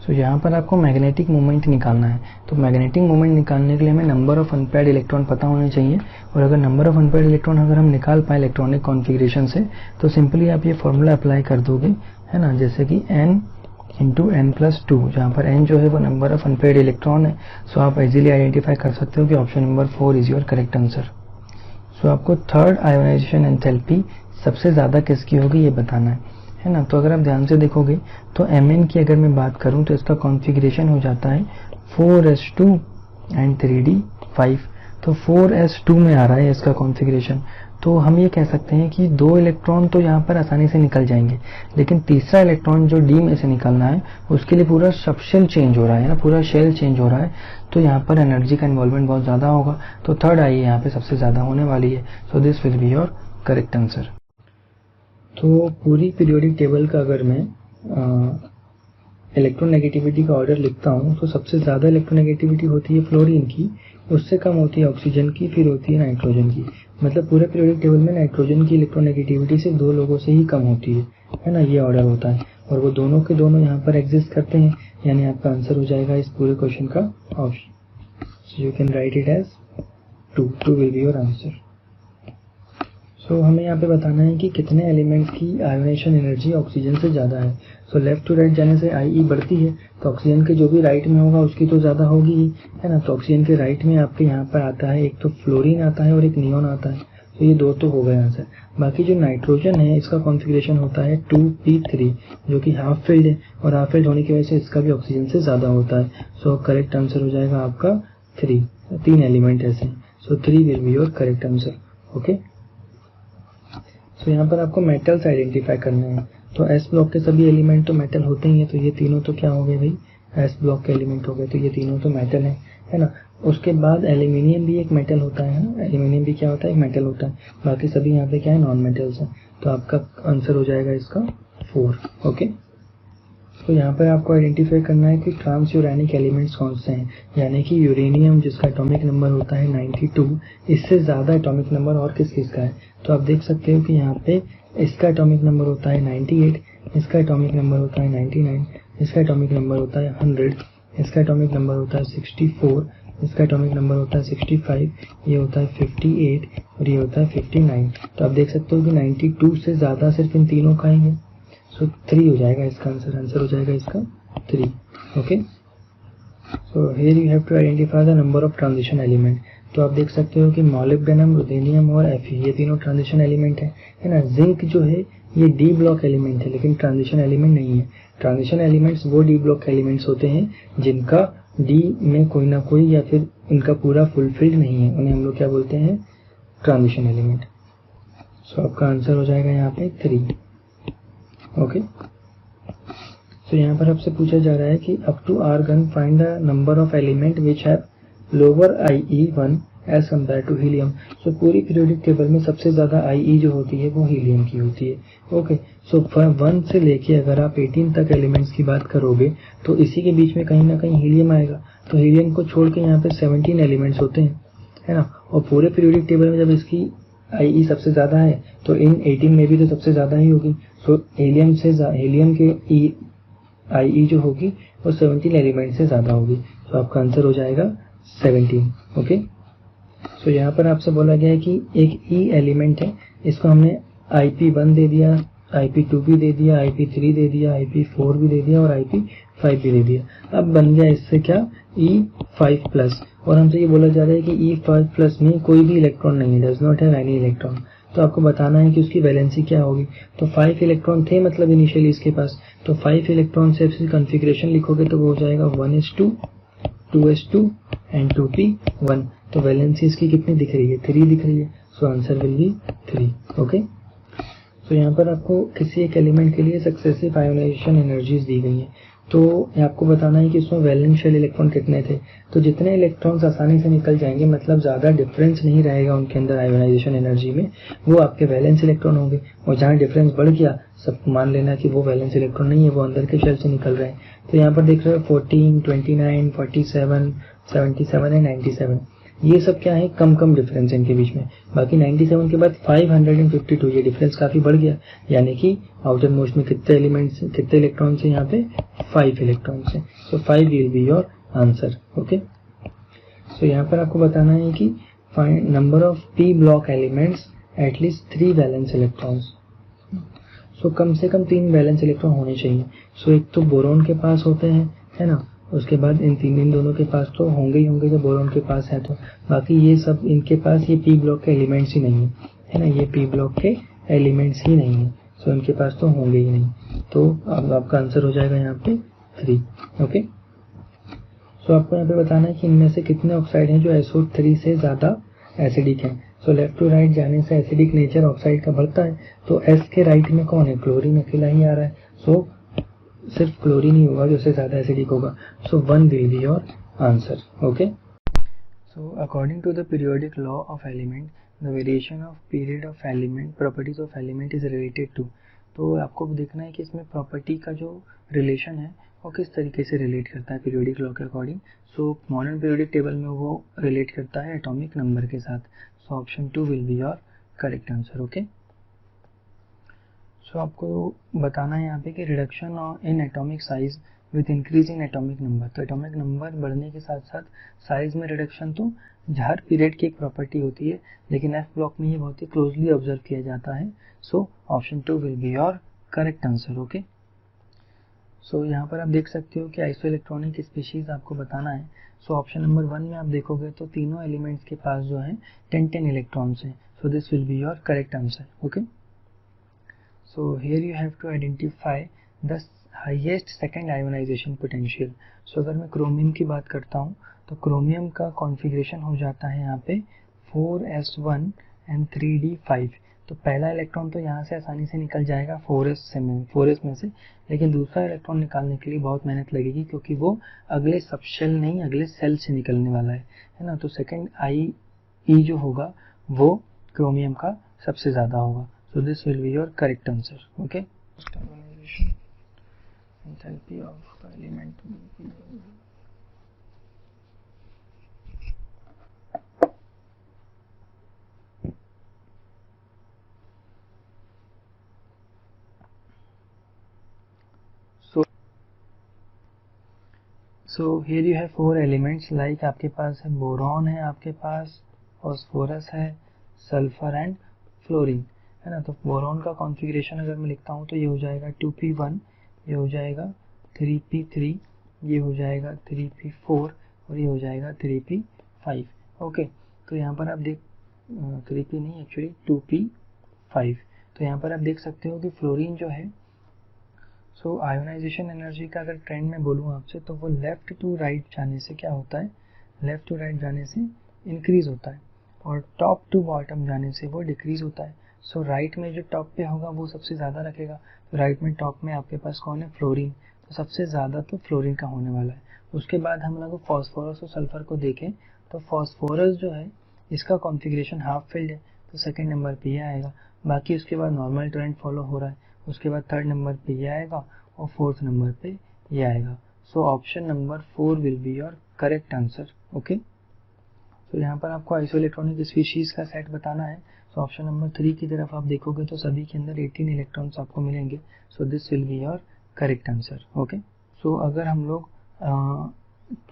So यहाँ पर आपको मैग्नेटिक मोमेंट निकालना है, तो मैग्नेटिक मोमेंट निकालने के लिए हमें नंबर ऑफ अनपेयर्ड इलेक्ट्रॉन पता होने चाहिए, और अगर नंबर ऑफ अनपेयर्ड इलेक्ट्रॉन अगर हम निकाल पाए इलेक्ट्रॉनिक कॉन्फ़िगरेशन से तो सिंपली आप ये फॉर्मूला अप्लाई कर दोगे, है ना, जैसे कि n इंटू n प्लस 2, जहाँ पर n जो है वो नंबर ऑफ अनपेयर्ड इलेक्ट्रॉन है। सो आप इजीली आइडेंटिफाई कर सकते हो कि option number 4 is your correct answer. So आपको थर्ड आयोनाइजेशन एंथैल्पी सबसे ज्यादा किसकी होगी ये बताना है ना। तो अगर आप ध्यान से देखोगे तो Mn की अगर मैं बात करूं तो इसका कॉन्फ़िगरेशन हो जाता है 4s2 एंड 3d5। तो 4s2 में आ रहा है इसका कॉन्फ़िगरेशन, तो हम ये कह सकते हैं कि 2 इलेक्ट्रॉन तो यहाँ पर आसानी से निकल जाएंगे, लेकिन तीसरा इलेक्ट्रॉन जो D में से निकलना है उसके लिए पूरा सबशेल चेंज हो रहा है ना, पूरा शेल चेंज हो रहा है, तो यहाँ पर एनर्जी का इन्वॉल्वमेंट बहुत ज्यादा होगा। तो थर्ड आई यहाँ पे सबसे ज्यादा होने वाली है। So this will be your correct answer. तो पूरी पीरियोडिक टेबल का अगर मैं इलेक्ट्रोनेगेटिविटी का ऑर्डर लिखता हूँ तो सबसे ज़्यादा इलेक्ट्रोनेगेटिविटी होती है फ्लोरीन की, उससे कम होती है ऑक्सीजन की, फिर होती है नाइट्रोजन की। मतलब पूरे पीरियोडिक टेबल में नाइट्रोजन की इलेक्ट्रोनेगेटिविटी सिर्फ 2 लोगों से ही कम होती है ना, ये ऑर्डर होता है, और वो दोनों के दोनों यहाँ पर एग्जिस्ट करते हैं, यानी आपका आंसर हो जाएगा इस पूरे क्वेश्चन का option. So you can write it as 2 will be your answer. So हमें यहाँ पे बताना है कि कितने एलिमेंट्स की आयोनाइजेशन एनर्जी ऑक्सीजन से ज़्यादा है। सो लेफ्ट टू राइट जाने से IE बढ़ती है, तो ऑक्सीजन के जो भी राइट में होगा उसकी तो ज़्यादा होगी ही, है ना। तो ऑक्सीजन के राइट में आपके यहाँ पर आता है, एक तो फ्लोरीन आता है और एक नियॉन आता है, तो ये 2 तो हो गए आंसर। बाकी जो नाइट्रोजन है इसका कॉन्फ़िगरेशन होता है 2p3, जो कि हाफ फिल्ड है, और हाफ फिल्ड होने की वजह से इसका भी ऑक्सीजन से ज़्यादा होता है। सो करेक्ट आंसर हो जाएगा आपका 3 एलिमेंट ऐसे हैं। So 3 will be your correct answer. Okay, so यहाँ पर आपको मेटल्स आइडेंटिफाई करने हैं। तो S ब्लॉक के सभी एलिमेंट तो मेटल होते ही हैं, तो ये तीनों तो क्या हो गए भाई, S ब्लॉक के एलिमेंट हो गए, तो ये तीनों तो मेटल हैं, है ना। उसके बाद एल्यूमिनियम भी एक मेटल होता है ना, एल्यूमिनियम भी क्या होता है, एक मेटल होता है। बाकी सभी यहाँ पे क्या है, नॉन मेटल्स हैं। तो आपका आंसर हो जाएगा इसका 4। ओके, तो यहाँ पर आपको आइडेंटिफाई करना है कि ट्रांस यूरेनिक एलिमेंट्स कौन से हैं, यानी कि यूरेनियम जिसका एटॉमिक नंबर होता है 92, इससे ज़्यादा एटॉमिक नंबर और किस किस का है। तो आप देख सकते हो कि यहाँ पे इसका एटॉमिक नंबर होता है 98, इसका एटॉमिक नंबर होता है 99, इसका एटॉमिक नंबर होता है 100, इसका एटॉमिक नंबर होता है 64, इसका एटॉमिक नंबर होता है 65, ये होता है 58 और ये होता है 59। तो आप देख सकते हो कि 92 से ज़्यादा सिर्फ इन तीनों का ही है। सो 3 हो जाएगा इसका आंसर हो जाएगा इसका 3। Okay, so here you have to identify the number of transition element. तो आप देख सकते हो कि मॉलिब्डेनम, रुथेनियम और Fe ये तीनों ट्रांजिशन एलिमेंट है ना। जिंक जो है ये डी ब्लॉक एलिमेंट है, लेकिन ट्रांजिशन एलिमेंट नहीं है। ट्रांजिशन एलिमेंट्स वो डी ब्लॉक एलिमेंट्स होते हैं जिनका डी में कोई ना कोई या फिर इनका पूरा फुलफिल्ड नहीं है, उन्हें हम लोग क्या बोलते हैं, ट्रांजिशन एलिमेंट। सो आपका आंसर हो जाएगा यहाँ पे 3। ओके, तो यहाँ पर आपसे पूछा जा रहा है कि up to argon find the number of element which have lower IE1 as compare to helium. So पूरी पीरियोडिक टेबल में सबसे ज़्यादा IE जो होती है वो हीलियम की होती है। ओके, सो 1 से लेके अगर आप 18 तक एलिमेंट्स की बात करोगे तो इसी के बीच में कहीं ना कहीं हीलियम आएगा। तो हीलियम को छोड़ के यहाँ पे 17 एलिमेंट्स होते हैं, है ना। और पूरे पीरियोडिक टेबल में जब इसकी IE सबसे ज़्यादा है तो इन 18 में भी तो सबसे ज़्यादा ही होगी। सो हीलियम के IE जो होगी वो 17 एलिमेंट से ज़्यादा होगी। तो आपका आंसर हो जाएगा 17। ओके, सो यहाँ पर आपसे बोला गया है कि एक E एलिमेंट है, इसको हमने IP1 दे दिया, IP2 भी दे दिया, IP3 दे दिया, IP4 भी दे दिया और IP5 भी दे दिया। अब बन गया इससे क्या, E5+, और हमसे ये बोला जा रहा है कि E5+ में कोई भी इलेक्ट्रॉन नहीं है, does not have any electron. तो आपको बताना है कि उसकी वैलेंसी क्या होगी। तो 5 इलेक्ट्रॉन थे मतलब इनिशियली इसके पास, तो 5 इलेक्ट्रॉन से इसकी कॉन्फ़िगरेशन लिखोगे तो वो हो जाएगा 1s2, 2s2 एंड 2p1। तो वैलेंसी इसकी कितनी दिख रही है, 3 दिख रही है। So answer will B 3। Okay, तो यहाँ पर आपको किसी एक एलिमेंट के लिए सक्सेसिव आयोनाइजेशन एनर्जीज दी गई हैं। तो आपको बताना है कि इसमें वैलेंस शेल इलेक्ट्रॉन कितने थे। तो जितने इलेक्ट्रॉन्स आसानी से निकल जाएंगे, मतलब ज़्यादा डिफरेंस नहीं रहेगा उनके अंदर आयोनाइजेशन एनर्जी में, वो आपके वैलेंस इलेक्ट्रॉन होंगे। और जहाँ डिफरेंस बढ़ गया, सब मान लेना कि वो वैलेंस इलेक्ट्रॉन नहीं है, वो अंदर के शेल से निकल रहे हैं। तो यहाँ पर देख रहे हो 14, 29, 47, 77 एंड 97, ये सब क्या है, कम कम डिफरेंस है इनके बीच में। बाकी 97 के बाद 552, ये डिफरेंस काफ़ी बढ़ गया, यानी कि आउटर मोस्ट में कितने एलिमेंट्स, कितने इलेक्ट्रॉन्स हैं यहाँ पे, 5 इलेक्ट्रॉन्स हैं। So 5 will be your answer. Okay, so यहाँ पर आपको बताना है कि find number of P block elements at least 3 valence electrons. So कम से कम 3 वैलेंस इलेक्ट्रॉन होने चाहिए। सो एक तो बोरोन के पास होते हैं, है ना, उसके बाद इन दोनों के पास तो होंगे ही होंगे जब बोरोन के पास है तो। बाकी ये सब इनके पास ये P ब्लॉक के एलिमेंट्स ही नहीं है ना, ये P ब्लॉक के एलिमेंट्स ही नहीं है। सो इनके पास तो होंगे ही नहीं। तो अब आपका आंसर हो जाएगा यहाँ पे 3। ओके, सो आपको यहाँ पे बताना है कि इनमें से कितने ऑक्साइड हैं जो SO3 से ज़्यादा एसिडिक हैं। सो लेफ्ट टू राइट जाने से एसिडिक नेचर ऑक्साइड का बढ़ता है। तो S के राइट में कौन है, क्लोरीन अकेला ही आ रहा है। सो सिर्फ क्लोरीन ही होगा जो उससे ज़्यादा एसिडिक होगा। So 1 will be your answer. Okay, so according to the periodic law of element, the variation of period of element, properties of element is related to. तो आपको देखना है कि इसमें प्रॉपर्टी का जो रिलेशन है वो किस तरीके से रिलेट करता है पीरियोडिक लॉ के according. So modern periodic table में वो रिलेट करता है एटॉमिक नंबर के साथ। So option 2 will be your correct answer. Okay, so आपको बताना है यहाँ पे कि reduction in atomic size with increase in atomic number. तो एटॉमिक नंबर बढ़ने के साथ साथ साइज में रिडक्शन तो हर पीरियड की एक प्रॉपर्टी होती है, लेकिन एफ ब्लॉक में ये बहुत ही क्लोजली ऑब्जर्व किया जाता है। So option 2 will be your correct answer. Okay, so यहाँ पर आप देख सकते हो कि आइसो इलेक्ट्रॉनिक स्पीशीज आपको बताना है। सो ऑप्शन नंबर 1 में आप देखोगे तो तीनों एलिमेंट्स के पास जो है 10 इलेक्ट्रॉन्स हैं। So this will be your correct answer. Okay, so here you have to identify the highest second ionization potential. So अगर मैं क्रोमियम की बात करता हूँ तो क्रोमियम का कॉन्फ़िगरेशन हो जाता है यहाँ पे 4s1 and 3d5। तो पहला इलेक्ट्रॉन तो यहाँ से आसानी से निकल जाएगा 4s में से, लेकिन दूसरा इलेक्ट्रॉन निकालने के लिए बहुत मेहनत लगेगी, क्योंकि वो अगले सबशेल नहीं अगले सेल से निकलने वाला है ना। तो सेकेंड IE जो होगा वो क्रोमियम का सबसे ज़्यादा होगा। So this will be your correct answer. Okay, enthalpy of the element will be so here you have 4 elements like आपके पास है बोरॉन है, आपके पास फॉस्फोरस है, सल्फर एंड फ्लोरीन है ना। तो बोरॉन का कॉन्फ़िगरेशन अगर मैं लिखता हूँ तो ये हो जाएगा 2p1, ये हो जाएगा 3p3, ये हो जाएगा 3p4 और ये हो जाएगा 3p5। ओके, तो यहाँ पर आप देख 3p नहीं एक्चुअली 2p5। तो यहाँ पर आप देख सकते हो कि फ्लोरीन जो है, सो आयोनाइजेशन एनर्जी का अगर ट्रेंड में बोलूँ आपसे तो वो लेफ्ट टू राइट जाने से क्या होता है, लेफ्ट टू राइट जाने से इंक्रीज होता है और टॉप टू बॉटम जाने से वो डिक्रीज होता है। सो राइट में जो टॉप पे होगा वो सबसे ज़्यादा रखेगा। तो राइट में टॉप में आपके पास कौन है, फ्लोरीन। तो सबसे ज़्यादा तो फ्लोरीन का होने वाला है। उसके बाद हम लोग फॉस्फोरस और सल्फर को देखें तो फॉस्फोरस जो है इसका कॉन्फ़िगरेशन हाफ फिल्ड है, तो सेकेंड नंबर पे ये आएगा। बाकी उसके बाद नॉर्मल ट्रेंड फॉलो हो रहा है, उसके बाद थर्ड नंबर पे ये आएगा और फोर्थ नंबर पे ये आएगा। सो option number 4 will be your correct answer. Okay, तो यहाँ पर आपको आइसो इलेक्ट्रॉनिक स्पीशीज का सेट बताना है। सो ऑप्शन नंबर 3 की तरफ आप देखोगे तो सभी के अंदर 18 इलेक्ट्रॉन्स आपको मिलेंगे। So this will be your correct answer. Okay, so अगर हम लोग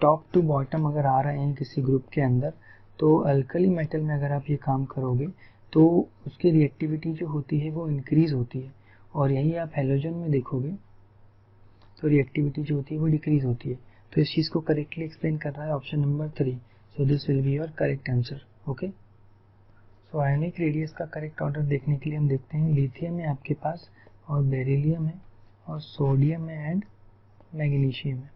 टॉप टू बॉटम अगर आ रहे हैं किसी ग्रुप के अंदर, तो अल्कली मेटल में अगर आप ये काम करोगे तो उसकी रिएक्टिविटी जो होती है वो इंक्रीज होती है, और यही आप हेलोजन में देखोगे तो रिएक्टिविटी जो होती है वो डिक्रीज होती है। तो इस चीज़ को करेक्टली एक्सप्लेन कर रहा है option number 3। So this will be your correct answer. Okay, so ionic radius का करेक्ट ऑर्डर देखने के लिए हम देखते हैं लिथियम है आपके पास, और बेरिलियम है, और सोडियम है एंड मैग्नीशियम है।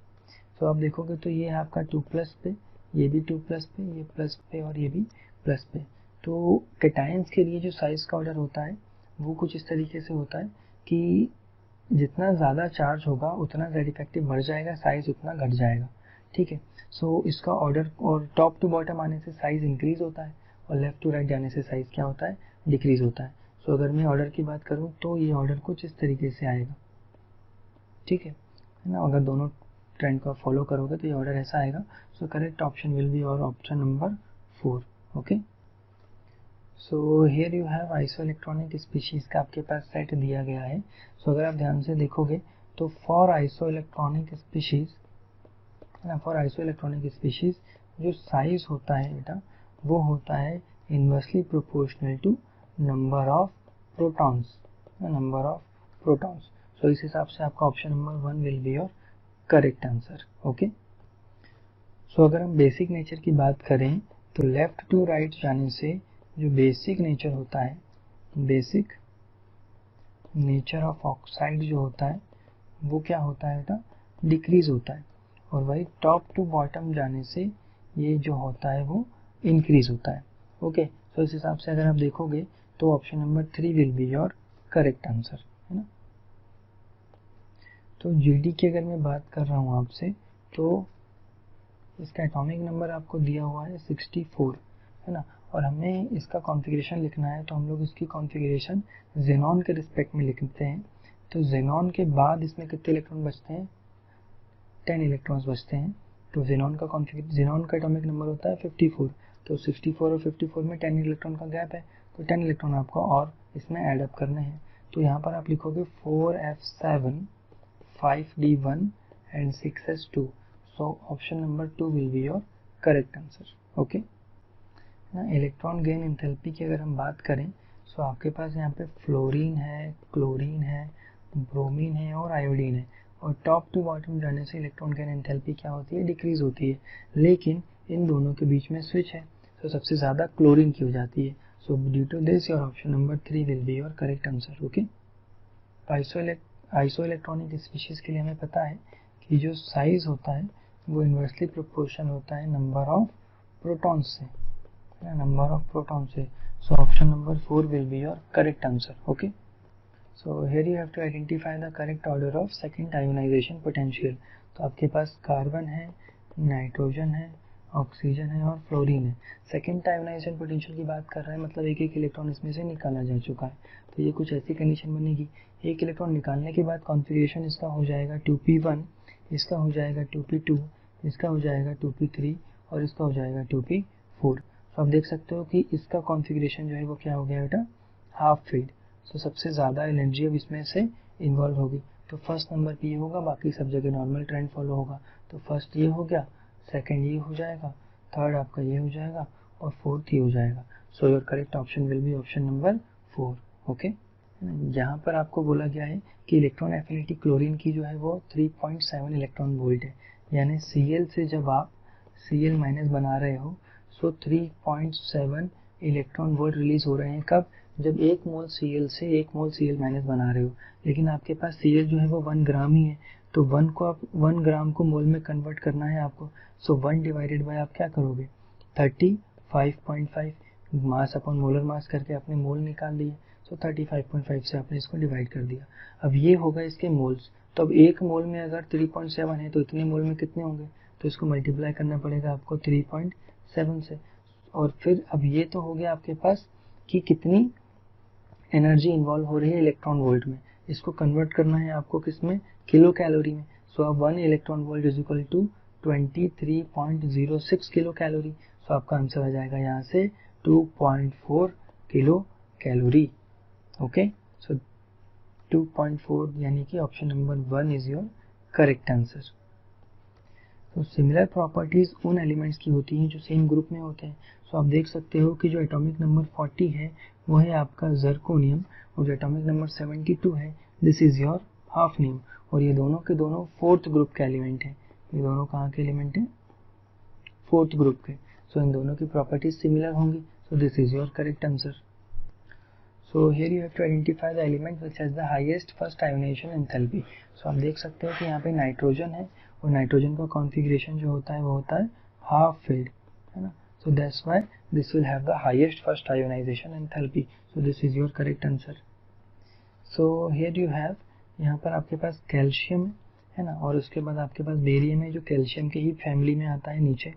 तो आप देखोगे तो ये है आपका 2+ पे, ये भी 2+ पे, ये प्लस पे और ये भी प्लस पे। तो कैटायंस के लिए जो साइज का ऑर्डर होता है वो कुछ इस तरीके से होता है कि जितना ज़्यादा चार्ज होगा उतना Z इफेक्टिव बढ़ जाएगा, साइज उतना घट जाएगा। ठीक है, सो इसका ऑर्डर, और टॉप टू बॉटम आने से साइज इंक्रीज होता है और लेफ्ट टू राइट जाने से साइज क्या होता है, डिक्रीज होता है। सो अगर मैं ऑर्डर की बात करूँ तो ये ऑर्डर कुछ इस तरीके से आएगा। ठीक है ना, अगर दोनों ट्रेंड को फॉलो करोगे तो ये ऑर्डर ऐसा आएगा। So correct option will be और option number 4। Okay, so here you have iso electronic species का आपके पास सेट दिया गया है। सो अगर आप ध्यान से देखोगे तो फॉर आइसो इलेक्ट्रॉनिक स्पीशीज ना, फॉर आइसो इलेक्ट्रॉनिक स्पीशीज जो साइज होता है बेटा वो होता है inversely proportional to number of protons, number of protons. So इस हिसाब से आपका option number 1 will be your correct answer. Okay, so अगर हम बेसिक नेचर की बात करें तो लेफ्ट टू राइट जाने से जो बेसिक नेचर होता है, बेसिक नेचर ऑफ ऑक्साइड जो होता है वो क्या होता है बेटा, डिक्रीज होता है, और वही टॉप टू बॉटम जाने से ये जो होता है वो इंक्रीज होता है। ओके, तो इस हिसाब से अगर आप देखोगे तो option number 3 will be your correct answer, है ना। तो GD की अगर मैं बात कर रहा हूँ आपसे तो इसका एटॉमिक नंबर आपको दिया हुआ है 64, है ना, और हमें इसका कॉन्फ़िगरेशन लिखना है तो हम लोग इसकी कॉन्फ़िगरेशन जेनॉन के रिस्पेक्ट में लिखते हैं। तो जेनॉन के बाद इसमें कितने इलेक्ट्रॉन बचते हैं, 10 इलेक्ट्रॉन्स बचते हैं। तो जेनॉन का एटॉमिक नंबर होता है 54, तो 64 और 54 में 10 इलेक्ट्रॉन का गैप है, तो 10 इलेक्ट्रॉन आपको और इसमें ऐड अप करने हैं। तो यहाँ पर आप लिखोगे 4f7 5d1 and 6s2. So option number 2 will be your correct answer. Okay ना. इलेक्ट्रॉन गेन एंथैल्पी की अगर हम बात करें सो आपके पास यहाँ पे फ्लोरीन है, क्लोरीन है, ब्रोमीन है और आयोडीन है, और टॉप टू बॉटम जाने से इलेक्ट्रॉन गेन एंथैल्पी क्या होती है, डिक्रीज होती है. लेकिन इन दोनों के बीच में स्विच है, तो सबसे ज़्यादा क्लोरीन की हो जाती है. So due to this your option number 3 will be your correct answer. Okay. Iso electronic species के लिए हमें पता है कि जो साइज होता है वो इन्वर्सली प्रोपोर्शन होता है नंबर ऑफ प्रोटॉन्स से, नंबर ऑफ प्रोटॉन से. So option number 4 will be your correct answer. Okay. So here you have to identify the correct order of second ionization potential. तो आपके पास कार्बन है, नाइट्रोजन है, ऑक्सीजन है और फ्लोरीन है. सेकेंड आयोनाइजेशन पोटेंशियल की बात कर रहा है, मतलब एक एक इलेक्ट्रॉन इसमें से निकाला जा चुका है. तो ये कुछ ऐसी कंडीशन बनेगी, एक इलेक्ट्रॉन निकालने के बाद कॉन्फ़िगरेशन इसका हो जाएगा 2p1, इसका हो जाएगा 2p2, इसका हो जाएगा 2p3 और इसका हो जाएगा 2p4. तो आप देख सकते हो कि इसका कॉन्फ़िगरेशन जो है वो क्या हो गया बेटा, हाफ फील्ड. तो सबसे ज़्यादा एनर्जी अब इसमें से इन्वॉल्व होगी. तो फर्स्ट नंबर पे ये होगा, बाकी सब जगह नॉर्मल ट्रेंड फॉलो होगा. तो फर्स्ट ये हो गया, सेकंड ये हो जाएगा, थर्ड आपका ये हो जाएगा और फोर्थ ये हो जाएगा. So your correct option will be option number 4. Okay. यहाँ पर आपको बोला गया है कि इलेक्ट्रॉन एफिनिटी क्लोरीन की जो है वो 3.7 इलेक्ट्रॉन वोल्ट है. यानी Cl से जब आप Cl माइनस बना रहे हो सो 3.7 इलेक्ट्रॉन वोल्ट रिलीज हो रहे हैं. कब, जब 1 मोल Cl से 1 मोल Cl माइनस बना रहे हो. लेकिन आपके पास Cl जो है वो 1 ग्राम ही है, तो 1 ग्राम को मोल में कन्वर्ट करना है आपको. सो 1 डिवाइडेड बाय आप क्या करोगे, 35.5 मास अपॉन मोलर मास करके आपने मोल निकाल लिए. सो 35.5 से आपने इसको डिवाइड कर दिया. अब ये होगा इसके मोल्स. तो अब 1 मोल में अगर 3.7 है तो इतने मोल में कितने होंगे, तो इसको मल्टीप्लाई करना पड़ेगा आपको 3.7 से. और फिर अब ये तो हो गया आपके पास कि कितनी एनर्जी इन्वॉल्व हो रही है इलेक्ट्रॉन वोल्ट में. इसको कन्वर्ट करना है आपको किसमें, किलो कैलोरी में. सो अब 1 electron volt is equal to 23.06 kilo calorie. So आपका आंसर आ जाएगा यहाँ से 2.4 किलो कैलोरी. ओके. सो 2.4 यानी कि option number 1 is your correct answer. तो सिमिलर प्रॉपर्टीज उन एलिमेंट्स की होती हैं जो सेम ग्रुप में होते हैं. सो आप देख सकते हो कि जो एटॉमिक नंबर 40 है वो है आपका जर्कोनियम, और जो एटॉमिक नंबर 72 है दिस इज योर हाफनियम. और ये दोनों के दोनों फोर्थ ग्रुप के एलिमेंट हैं. ये दोनों कहाँ के एलिमेंट हैं, फोर्थ ग्रुप के. सो इन दोनों की प्रॉपर्टीज सिमिलर होंगी. सो this is your correct answer. So here you have to identify the element which has the highest first ionization enthalpy. So आप देख सकते हो कि यहाँ पे नाइट्रोजन है, और नाइट्रोजन का कॉन्फ़िगरेशन जो होता है वो होता है हाफ फील्ड, है ना. So that's why this will have the highest first ionization enthalpy. So this is your correct answer. So here you have, यहाँ पर आपके पास कैल्शियम है ना, और उसके बाद आपके पास बेरियम है जो कैल्शियम के ही फैमिली में आता है नीचे.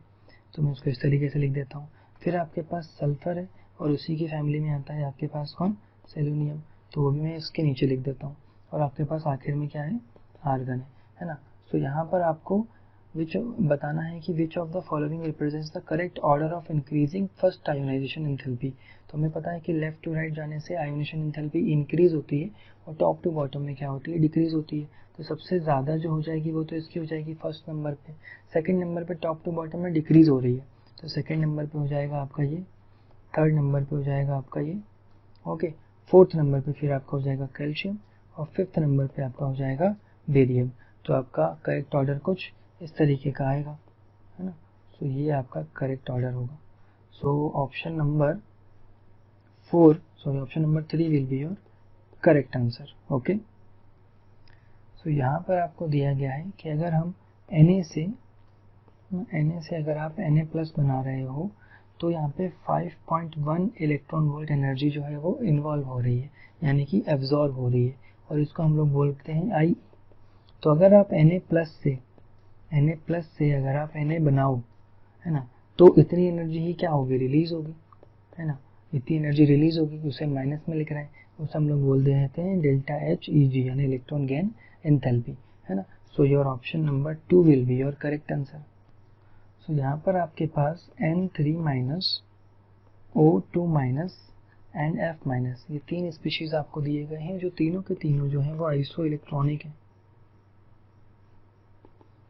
तो मैं उसको इस तरीके से लिख देता हूँ. फिर आपके पास सल्फर है और उसी की फैमिली में आता है आपके पास कौन, सेलेनियम. तो वो भी मैं इसके नीचे लिख देता हूँ. और आपके पास आखिर में क्या है, आर्गन है ना. सो यहाँ पर आपको विच बताना है कि which of the following represents the correct order of increasing first ionization enthalpy. तो हमें पता है कि लेफ्ट टू राइट जाने से आयोनाइजेशन एंथैल्पी इंक्रीज होती है और टॉप टू बॉटम में क्या होती है, डिक्रीज होती है. तो सबसे ज़्यादा जो हो जाएगी वो तो इसकी हो जाएगी फर्स्ट नंबर पे. सेकेंड नंबर पे टॉप टू बॉटम में डिक्रीज हो रही है, तो सेकेंड नंबर पे हो जाएगा आपका ये, थर्ड नंबर पे हो जाएगा आपका ये. ओके. फोर्थ नंबर पे फिर आपका हो जाएगा कैल्शियम, और फिफ्थ नंबर पे आपका हो जाएगा बेरियम. तो आपका करेक्ट ऑर्डर कुछ इस तरीके का आएगा, है ना. सो ये आपका करेक्ट ऑर्डर होगा. So option number 3 will be your correct answer. Okay. So यहाँ पर आपको दिया गया है कि अगर हम Na से अगर आप Na प्लस बना रहे हो तो यहाँ पे 5.1 इलेक्ट्रॉन वोल्ट एनर्जी जो है वो इन्वॉल्व हो रही है, यानी कि एब्जॉर्ब हो रही है, और इसको हम लोग बोलते हैं आई. तो अगर आप Na प्लस से अगर आप Na बनाओ, है ना, तो इतनी एनर्जी ही क्या होगी, रिलीज होगी, है ना. इतनी एनर्जी रिलीज होगी, उसे माइनस में लिख रहे हैं, उसे हम लोग बोल देते हैं डेल्टा एच ई जी, यानी इलेक्ट्रॉन गेन एंथैल्पी, है ना. So your option number 2 will be your correct answer. So यहाँ पर आपके पास N3 minus O2 minus and F minus, ये 3 स्पीशीज आपको दिए गए हैं, जो तीनों के तीनों जो हैं वो आइसो इलेक्ट्रॉनिक है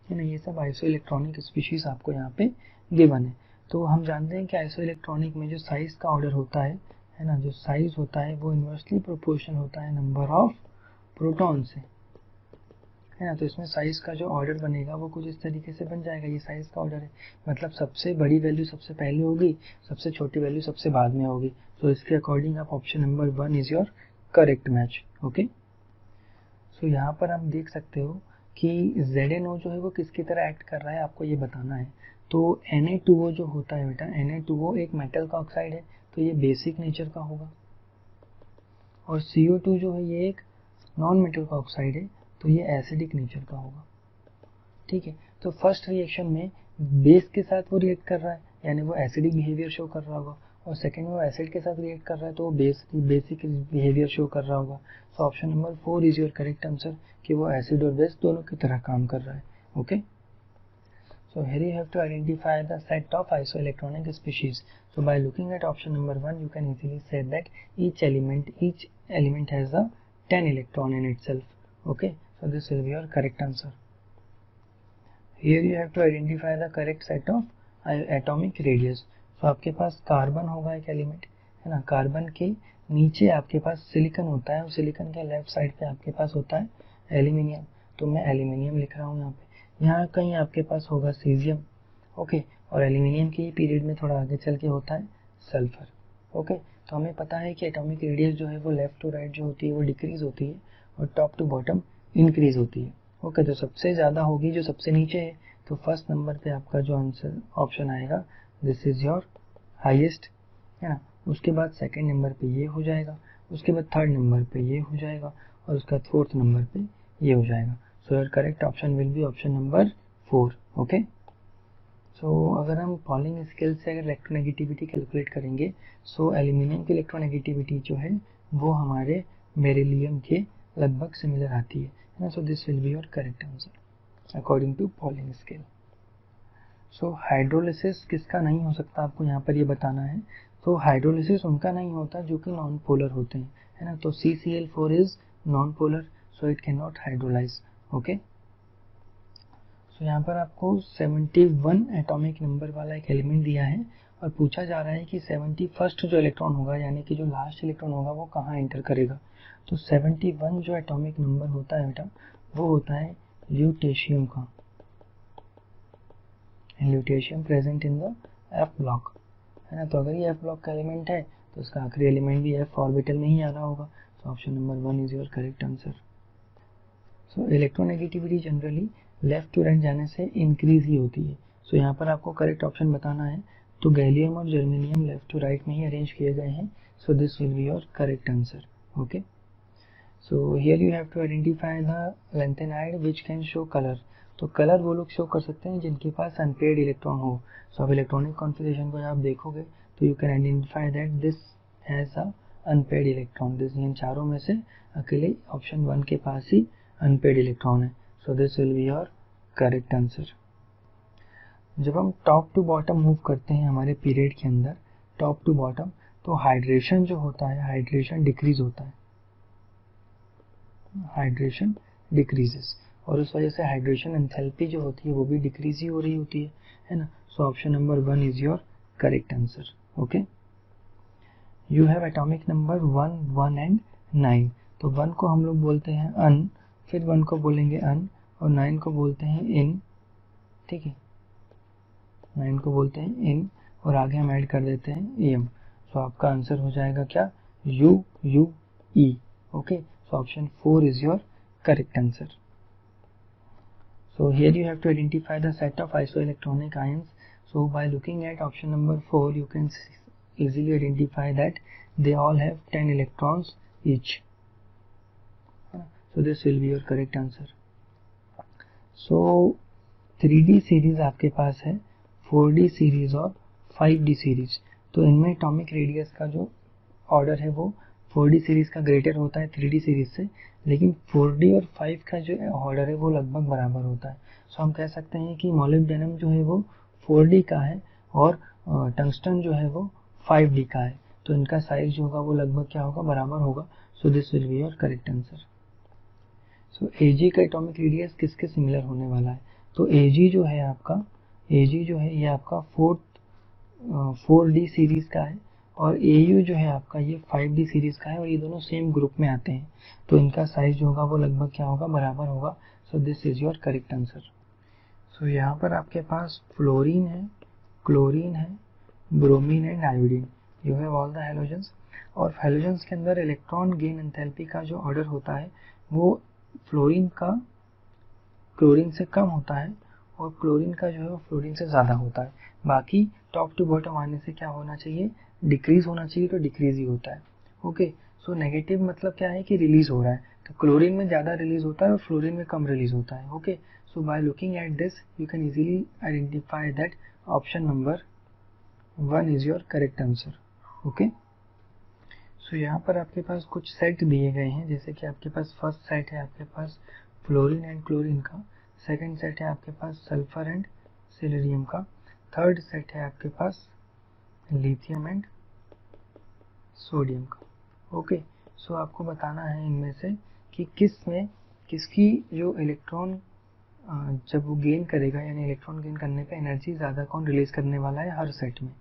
ना। ये सब आइसो इलेक्ट्रॉनिक स्पीशीज आपको यहाँ पे गिवन है। तो हम जानते हैं कि आइसो इलेक्ट्रॉनिक में जो साइज का ऑर्डर होता है ना, जो साइज होता है वो इन्वर्सली प्रोपोर्शनल होता है नंबर ऑफ प्रोटॉन से, है ना। तो इसमें साइज का जो ऑर्डर बनेगा वो कुछ इस तरीके से बन जाएगा। ये साइज का ऑर्डर है, मतलब सबसे बड़ी वैल्यू सबसे पहले होगी, सबसे छोटी वैल्यू सबसे बाद में होगी। तो इसके अकॉर्डिंग आप option number 1 is your correct match. Okay, so यहाँ पर आप देख सकते हो कि ZnO जो है वो किसकी तरह एक्ट कर रहा है, आपको ये बताना है। तो Na2O जो होता है बेटा, Na2O एक मेटल का ऑक्साइड है, तो ये बेसिक नेचर का होगा। और CO2 जो है ये एक नॉन मेटल का ऑक्साइड है, तो ये एसिडिक नेचर का होगा। ठीक है, तो फर्स्ट रिएक्शन में बेस के साथ वो रिएक्ट कर रहा है, यानी वो एसिडिक बिहेवियर शो कर रहा होगा, और सेकंड में वो एसिड के साथ रिएक्ट कर रहा है तो वो बेसिक बिहेवियर शो कर रहा होगा। So option number 4 is your correct answer, कि वो एसिड और बेस दोनों की तरह काम कर रहा है। Okay, so here you have to identify the set of isoelectronic species. So by looking at option number 1, you can easily say that each element has a 10 electron in itself. Okay, so this will be your correct answer. Here you have to identify the correct set of atomic radius. So आपके पास कार्बन होगा एक एलिमेंट, है ना। कार्बन के नीचे आपके पास सिलिकॉन होता है, और सिलिकॉन के लेफ्ट साइड पे आपके पास होता है एल्यूमिनियम। तो मैं एल्यूमिनियम लिख रहा हूँ यहाँ पे। यहाँ कहीं आपके पास होगा सीजियम। ओके, और एल्यूमिनियम के पीरियड में थोड़ा आगे चल के होता है सल्फर। ओके, तो हमें पता है कि एटॉमिक रेडियस जो है वो लेफ्ट टू राइट जो होती है वो डिक्रीज होती है, और टॉप टू बॉटम इंक्रीज होती है। ओके, तो सबसे ज़्यादा होगी जो सबसे नीचे है, तो फर्स्ट नंबर पे आपका जो आंसर ऑप्शन आएगा दिस इज योर हाईएस्ट, है ना। उसके बाद सेकंड नंबर पे ये हो जाएगा, उसके बाद थर्ड नंबर पे ये हो जाएगा, और उसके बाद फोर्थ नंबर पे ये हो जाएगा। So your correct option will be option number 4। Okay, so अगर हम पॉलिंग स्केल से अगर इलेक्ट्रोनेगेटिविटी कैलकुलेट करेंगे, सो एल्यूमिनियम की इलेक्ट्रोनेगेटिविटी जो है वो हमारे बेरिलियम के लगभग सिमिलर आती है ना। So this will be your correct answer according to Pauling scale. So hydrolysis किसका नहीं हो सकता, आपको यहाँ पर ये बताना है। तो हाइड्रोलिसिस उनका नहीं होता जो कि नॉन पोलर होते हैं, है ना। तो CCl4 is non polar, so it can not hydrolyse. Okay, so यहाँ पर आपको 71 एटॉमिक नंबर वाला एक एलिमेंट दिया है, और पूछा जा रहा है कि 71st जो इलेक्ट्रॉन होगा, यानी कि जो लास्ट इलेक्ट्रॉन होगा वो कहाँ एंटर करेगा। तो 71 जो एटॉमिक नंबर होता है बेटा, वो होता है ल्यूटेशियम का, lutetium present in the F block, है ना। तो अगर ये F ब्लॉक का एलिमेंट है तो उसका आखिरी एलिमेंट भी F ऑर्बिटल में ही आ रहा होगा। So option number 1 is your correct answer. So electronegativity generally left to right जाने से इंक्रीज ही होती है। सो यहाँ पर आपको करेक्ट ऑप्शन बताना है, तो गैलियम और जर्मेनियम लेफ्ट टू राइट में ही अरेंज किए गए हैं। So this will be your correct answer. Okay, so here you have to identify the lanthanide which can show colour. तो कलर वो लोग शो कर सकते हैं जिनके पास अनपेयर्ड इलेक्ट्रॉन हो। सो अब इलेक्ट्रॉनिक कॉन्फ़िगरेशन को आप देखोगे तो you can identify that this has a unpaired electron. This in चारों में से अकेले ऑप्शन 1 के पास ही अनपेयर्ड इलेक्ट्रॉन है। So this will be your correct answer. जब हम टॉप टू बॉटम मूव करते हैं हमारे पीरियड के अंदर, टॉप टू बॉटम, तो हाइड्रेशन जो होता है, हाइड्रेशन डिक्रीज होता है, हाइड्रेशन डिक्रीजेस, और उस वजह से हाइड्रेशन एंथैल्पी जो होती है वो भी डिक्रीज ही हो रही होती है ना। So option number 1 is your correct answer. Okay, you have atomic number 1, 1 and 9। तो 1 को हम लोग बोलते हैं अन, फिर 1 को बोलेंगे अन, और 9 को बोलते हैं इन। ठीक है, 9 को बोलते हैं इन, और आगे हम ऐड कर देते हैं एम। सो आपका आंसर हो जाएगा क्या, you you E. Okay, so option 4 is your correct answer. So here you have to identify the set of isoelectronic ions. So by looking at option number 4, you can easily identify that they all have 10 electrons each. So this will be your correct answer. So 3D series आपके पास है, 4D series और 5D series। तो इनमें एटॉमिक रेडियस का जो ऑर्डर है वो 4D सीरीज का ग्रेटर होता है 3D सीरीज से, लेकिन 4D और 5 का जो ऑर्डर है वो लगभग बराबर होता है। सो हम कह सकते हैं कि मोलिब्डेनम जो है वो 4D का है, और टंगस्टन जो है वो 5D का है। तो इनका साइज जो होगा वो लगभग क्या होगा, बराबर होगा। So this will be your correct answer. So Ag का एटॉमिक रेडियस किसके सिमिलर होने वाला है, तो Ag जो है ये आपका 4D सीरीज का है और Au जो है आपका ये 5D सीरीज का है और ये दोनों सेम ग्रुप में आते हैं, तो इनका साइज जो होगा वो लगभग क्या होगा, बराबर होगा। So this is your correct answer. So यहाँ पर आपके पास फ्लोरीन है, क्लोरीन है, bromine and iodine, you have all the halogens. और हैलोजेंस के अंदर इलेक्ट्रॉन गेन एंथैल्पी का जो ऑर्डर होता है वो फ्लोरीन का क्लोरीन से कम होता है और क्लोरीन का जो है वो फ्लोरीन से ज़्यादा होता है। बाकी टॉप टू बॉटम आने से क्या होना चाहिए, डिक्रीज होना चाहिए, तो डिक्रीज ही होता है। ओके, सो नेगेटिव मतलब क्या है कि रिलीज हो रहा है, तो क्लोरीन में ज़्यादा रिलीज होता है और फ्लोरीन में कम रिलीज होता है। Okay, so by looking at this you can easily identify that option number 1 is your correct answer. Okay, so यहाँ पर आपके पास कुछ सेट दिए गए हैं, जैसे कि आपके पास फर्स्ट सेट है आपके पास फ्लोरीन एंड क्लोरीन का, सेकंड सेट है आपके पास सल्फर एंड सिलेरियम का, थर्ड सेट है आपके पास लिथियम एंड सोडियम का। ओके, सो आपको बताना है इनमें से कि किसकी जो इलेक्ट्रॉन जब वो गेन करेगा, यानी इलेक्ट्रॉन गेन करने पे एनर्जी ज़्यादा कौन रिलीज करने वाला है हर सेट में।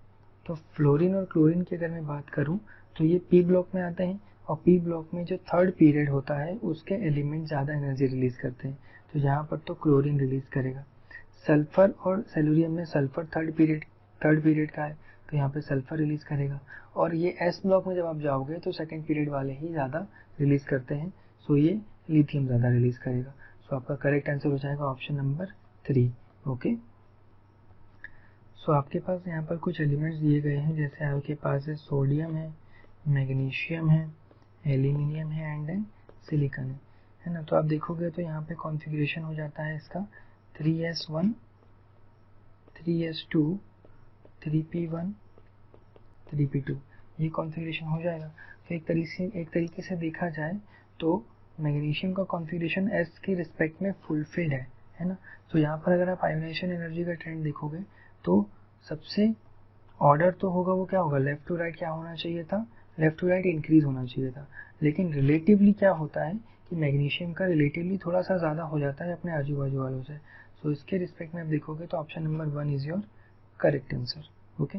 तो फ्लोरीन और क्लोरीन की अगर मैं बात करूं तो ये पी ब्लॉक में आते हैं और पी ब्लॉक में जो थर्ड पीरियड होता है उसके एलिमेंट ज़्यादा एनर्जी रिलीज करते हैं, तो यहाँ पर तो क्लोरीन रिलीज करेगा। सल्फर और सेलुरियम में सल्फर थर्ड पीरियड का है, तो यहाँ पे सल्फर रिलीज करेगा। और ये एस ब्लॉक में जब आप जाओगे तो सेकेंड पीरियड वाले ही ज़्यादा रिलीज करते हैं, सो ये लिथियम ज़्यादा रिलीज करेगा। सो आपका करेक्ट आंसर हो जाएगा ऑप्शन नंबर 3। ओके, सो आपके पास यहाँ पर कुछ एलिमेंट्स दिए गए हैं, जैसे आपके पास है सोडियम है, मैग्नीशियम है, एल्यूमिनियम है एंड देन सिलिकॉन है ना। तो आप देखोगे तो यहाँ पे कॉन्फ़िगरेशन हो जाता है इसका 3s1 3s2 3p1 3p2, ये कॉन्फ़िगरेशन हो जाएगा। तो एक तरीके से देखा जाए तो मैग्नीशियम का कॉन्फ़िगरेशन s के रिस्पेक्ट में फुलफिल्ड है ना। तो यहाँ पर अगर आप आयोनाइजेशन एनर्जी का ट्रेंड देखोगे तो सबसे ऑर्डर तो होगा वो क्या होगा, लेफ्ट टू राइट क्या होना चाहिए था, लेफ्ट टू राइट इंक्रीज होना चाहिए था, लेकिन रिलेटिवली क्या होता है कि मैग्नीशियम का रिलेटिवली थोड़ा सा ज़्यादा हो जाता है अपने आजू बाजू वालों से। सो इसके रिस्पेक्ट में आप देखोगे तो option number 1 is your correct answer. Okay,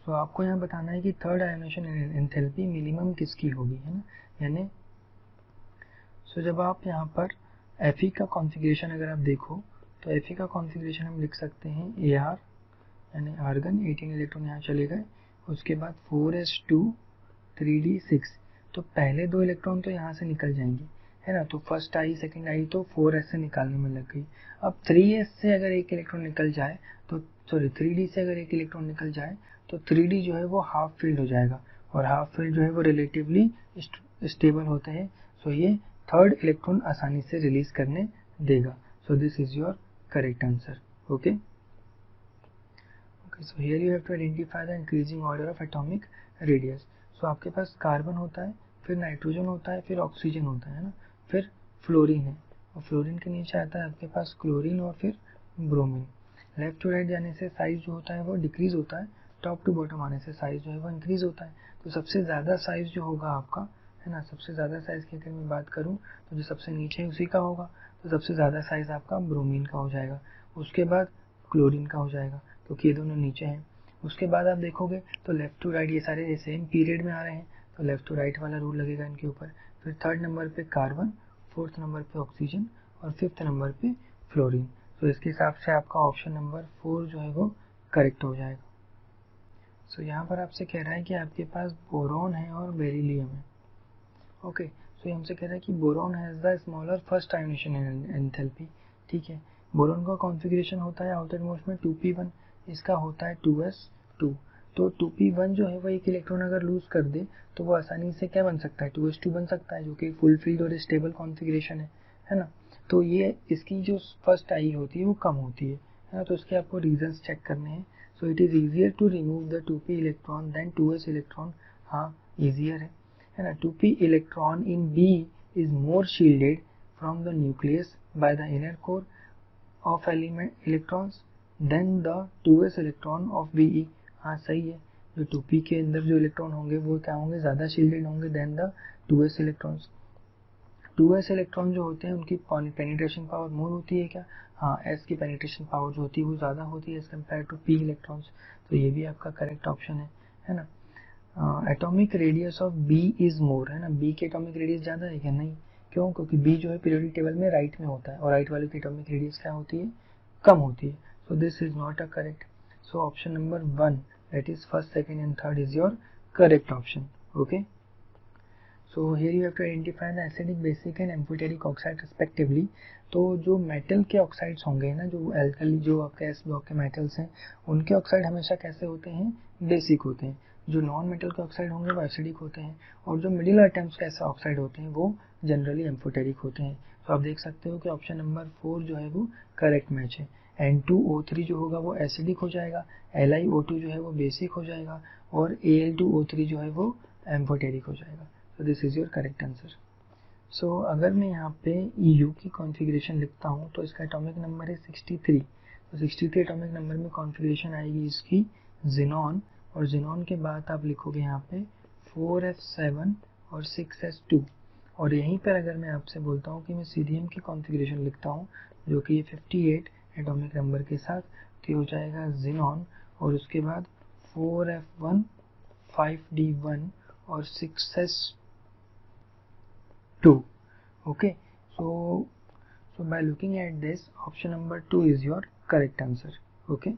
so आपको यहाँ बताना है कि थर्ड आयोनाइजेशन एंथैल्पी मिनिमम किसकी होगी, है ना, यानी सो जब आप यहाँ पर Fe का कॉन्फ़िगरेशन अगर आप देखो तो Fe का कॉन्फ़िगरेशन हम लिख सकते हैं Ar, यानी आर्गन 18 इलेक्ट्रॉन यहाँ चले गए, उसके बाद 4s2 3d6, तो पहले 2 इलेक्ट्रॉन तो यहाँ से निकल जाएंगे, है ना। तो फर्स्ट आई सेकंड आई तो 4s से निकालने में लग गई। अब 3s से अगर एक इलेक्ट्रॉन निकल जाए तो 3d से अगर एक इलेक्ट्रॉन निकल जाए तो 3d जो है वो हाफ फील्ड हो जाएगा और हाफ फील्ड जो है वो रिलेटिवली स्टेबल होते हैं, सो ये थर्ड इलेक्ट्रॉन आसानी से रिलीज करने देगा। सो this is your correct answer. Okay, so here you have to identify the increasing order of atomic radius। so आपके पास कार्बन होता है, फिर नाइट्रोजन होता है, फिर ऑक्सीजन होता है ना, फिर फ्लोरीन है और फ्लोरीन के नीचे आता है आपके पास क्लोरीन और फिर ब्रोमीन। लेफ्ट टू राइट जाने से साइज जो होता है वो डिक्रीज होता है, टॉप टू बॉटम आने से साइज जो है वो इंक्रीज होता है। तो सबसे ज़्यादा साइज जो होगा आपका, है ना, सबसे ज़्यादा साइज की अगर मैं बात करूँ तो जो सबसे नीचे है उसी का होगा, तो सबसे ज़्यादा साइज आपका ब्रोमीन का हो जाएगा, उसके बाद क्लोरीन का हो जाएगा क्योंकि ये दोनों नीचे हैं। उसके बाद आप देखोगे तो लेफ्ट टू राइट ये सारे सेम पीरियड में आ रहे हैं, तो लेफ्ट टू राइट वाला रूल लगेगा इनके ऊपर। फिर थर्ड नंबर पे कार्बन, फोर्थ नंबर पे ऑक्सीजन और फिफ्थ नंबर पे फ्लोरीन। तो इसके हिसाब से आपका ऑप्शन नंबर 4 जो है वो करेक्ट हो जाएगा। सो यहाँ पर आपसे कह रहा है कि आपके पास बोरॉन है और बेरिलियम है। ओके, सो ये हमसे कह रहा है कि boron has the smaller first ionization enthalpy. ठीक है, बोरॉन का कॉन्फ़िगरेशन होता है आउटर मोस्ट में 2p1, इसका होता है 2s2। तो 2p1 जो है वो एक इलेक्ट्रॉन अगर लूज कर दे तो वो आसानी से क्या बन सकता है, 2s2 बन सकता है, जो कि फुलफिल्ड और स्टेबल कॉन्फ़िगरेशन है ना। तो ये इसकी जो फर्स्ट आई होती है वो कम होती है ना, तो इसके आपको रीजंस चेक करने हैं। So it is easier to remove the 2p electron than 2s electron. हाँ, ईजियर है ना। 2p electron in B is more shielded from the nucleus by the inner core of electrons than the 2s electron of Be। हाँ सही है, जो 2p के अंदर जो इलेक्ट्रॉन होंगे वो क्या होंगे, ज़्यादा शील्डेड होंगे then the 2s electrons. 2s electron जो होते हैं उनकी पेनिट्रेशन पावर मोर होती है क्या? हाँ, s की पेनिट्रेशन पावर जो होती है वो ज़्यादा होती है as compare to p electrons. तो ये भी आपका करेक्ट ऑप्शन है ना। Atomic radius of b is more, है ना, b की एटॉमिक रेडियस ज़्यादा है क्या? नहीं, क्यों? क्योंकि b जो है पीरियोडिक टेबल में राइट में होता है और राइट वाले की एटॉमिक रेडियस क्या होती है, कम होती है। So this is not a correct. So option number 1 that is first, second and third is your correct option. Okay, so here you have to identify the acidic, basic and amphoteric oxide respectively. तो जो मेटल के ऑक्साइड्स होंगे ना, जो एल्कली, जो आपके एस ब्लॉक के मेटल्स हैं, उनके ऑक्साइड हमेशा कैसे होते हैं, बेसिक होते हैं। जो नॉन मेटल के ऑक्साइड होंगे वो एसिडिक होते हैं, और जो मिडिल आइटम्स के ऐसे ऑक्साइड होते हैं वो जनरली एम्फोटेरिक होते हैं। तो आप देख सकते हो कि ऑप्शन नंबर 4 जो है वो करेक्ट मैच है। N2O3 जो होगा वो एसिडिक हो जाएगा, LiO2 जो है वो बेसिक हो जाएगा, और Al2O3 जो है वो एम्फोटेरिक हो जाएगा। तो this is your correct answer. So अगर मैं यहाँ पे EU की कॉन्फ़िगरेशन लिखता हूँ तो इसका एटॉमिक नंबर है 63। तो 63 एटॉमिक नंबर में कॉन्फ़िगरेशन आएगी इसकी ज़ीनॉन, और ज़ीनॉन के बाद आप लिखोगे यहाँ पे 4f7 और 6s2। और यहीं पर अगर मैं आपसे बोलता हूँ कि मैं सीरियम की कॉन्फ़िगरेशन लिखता हूँ जो कि 58 एटॉमिक नंबर के साथ, तो हो जाएगा ज़ीनॉन, और उसके बाद 4f1 5d1 और 6s2। okay, so by looking at this, option number 2 is your correct answer. Okay.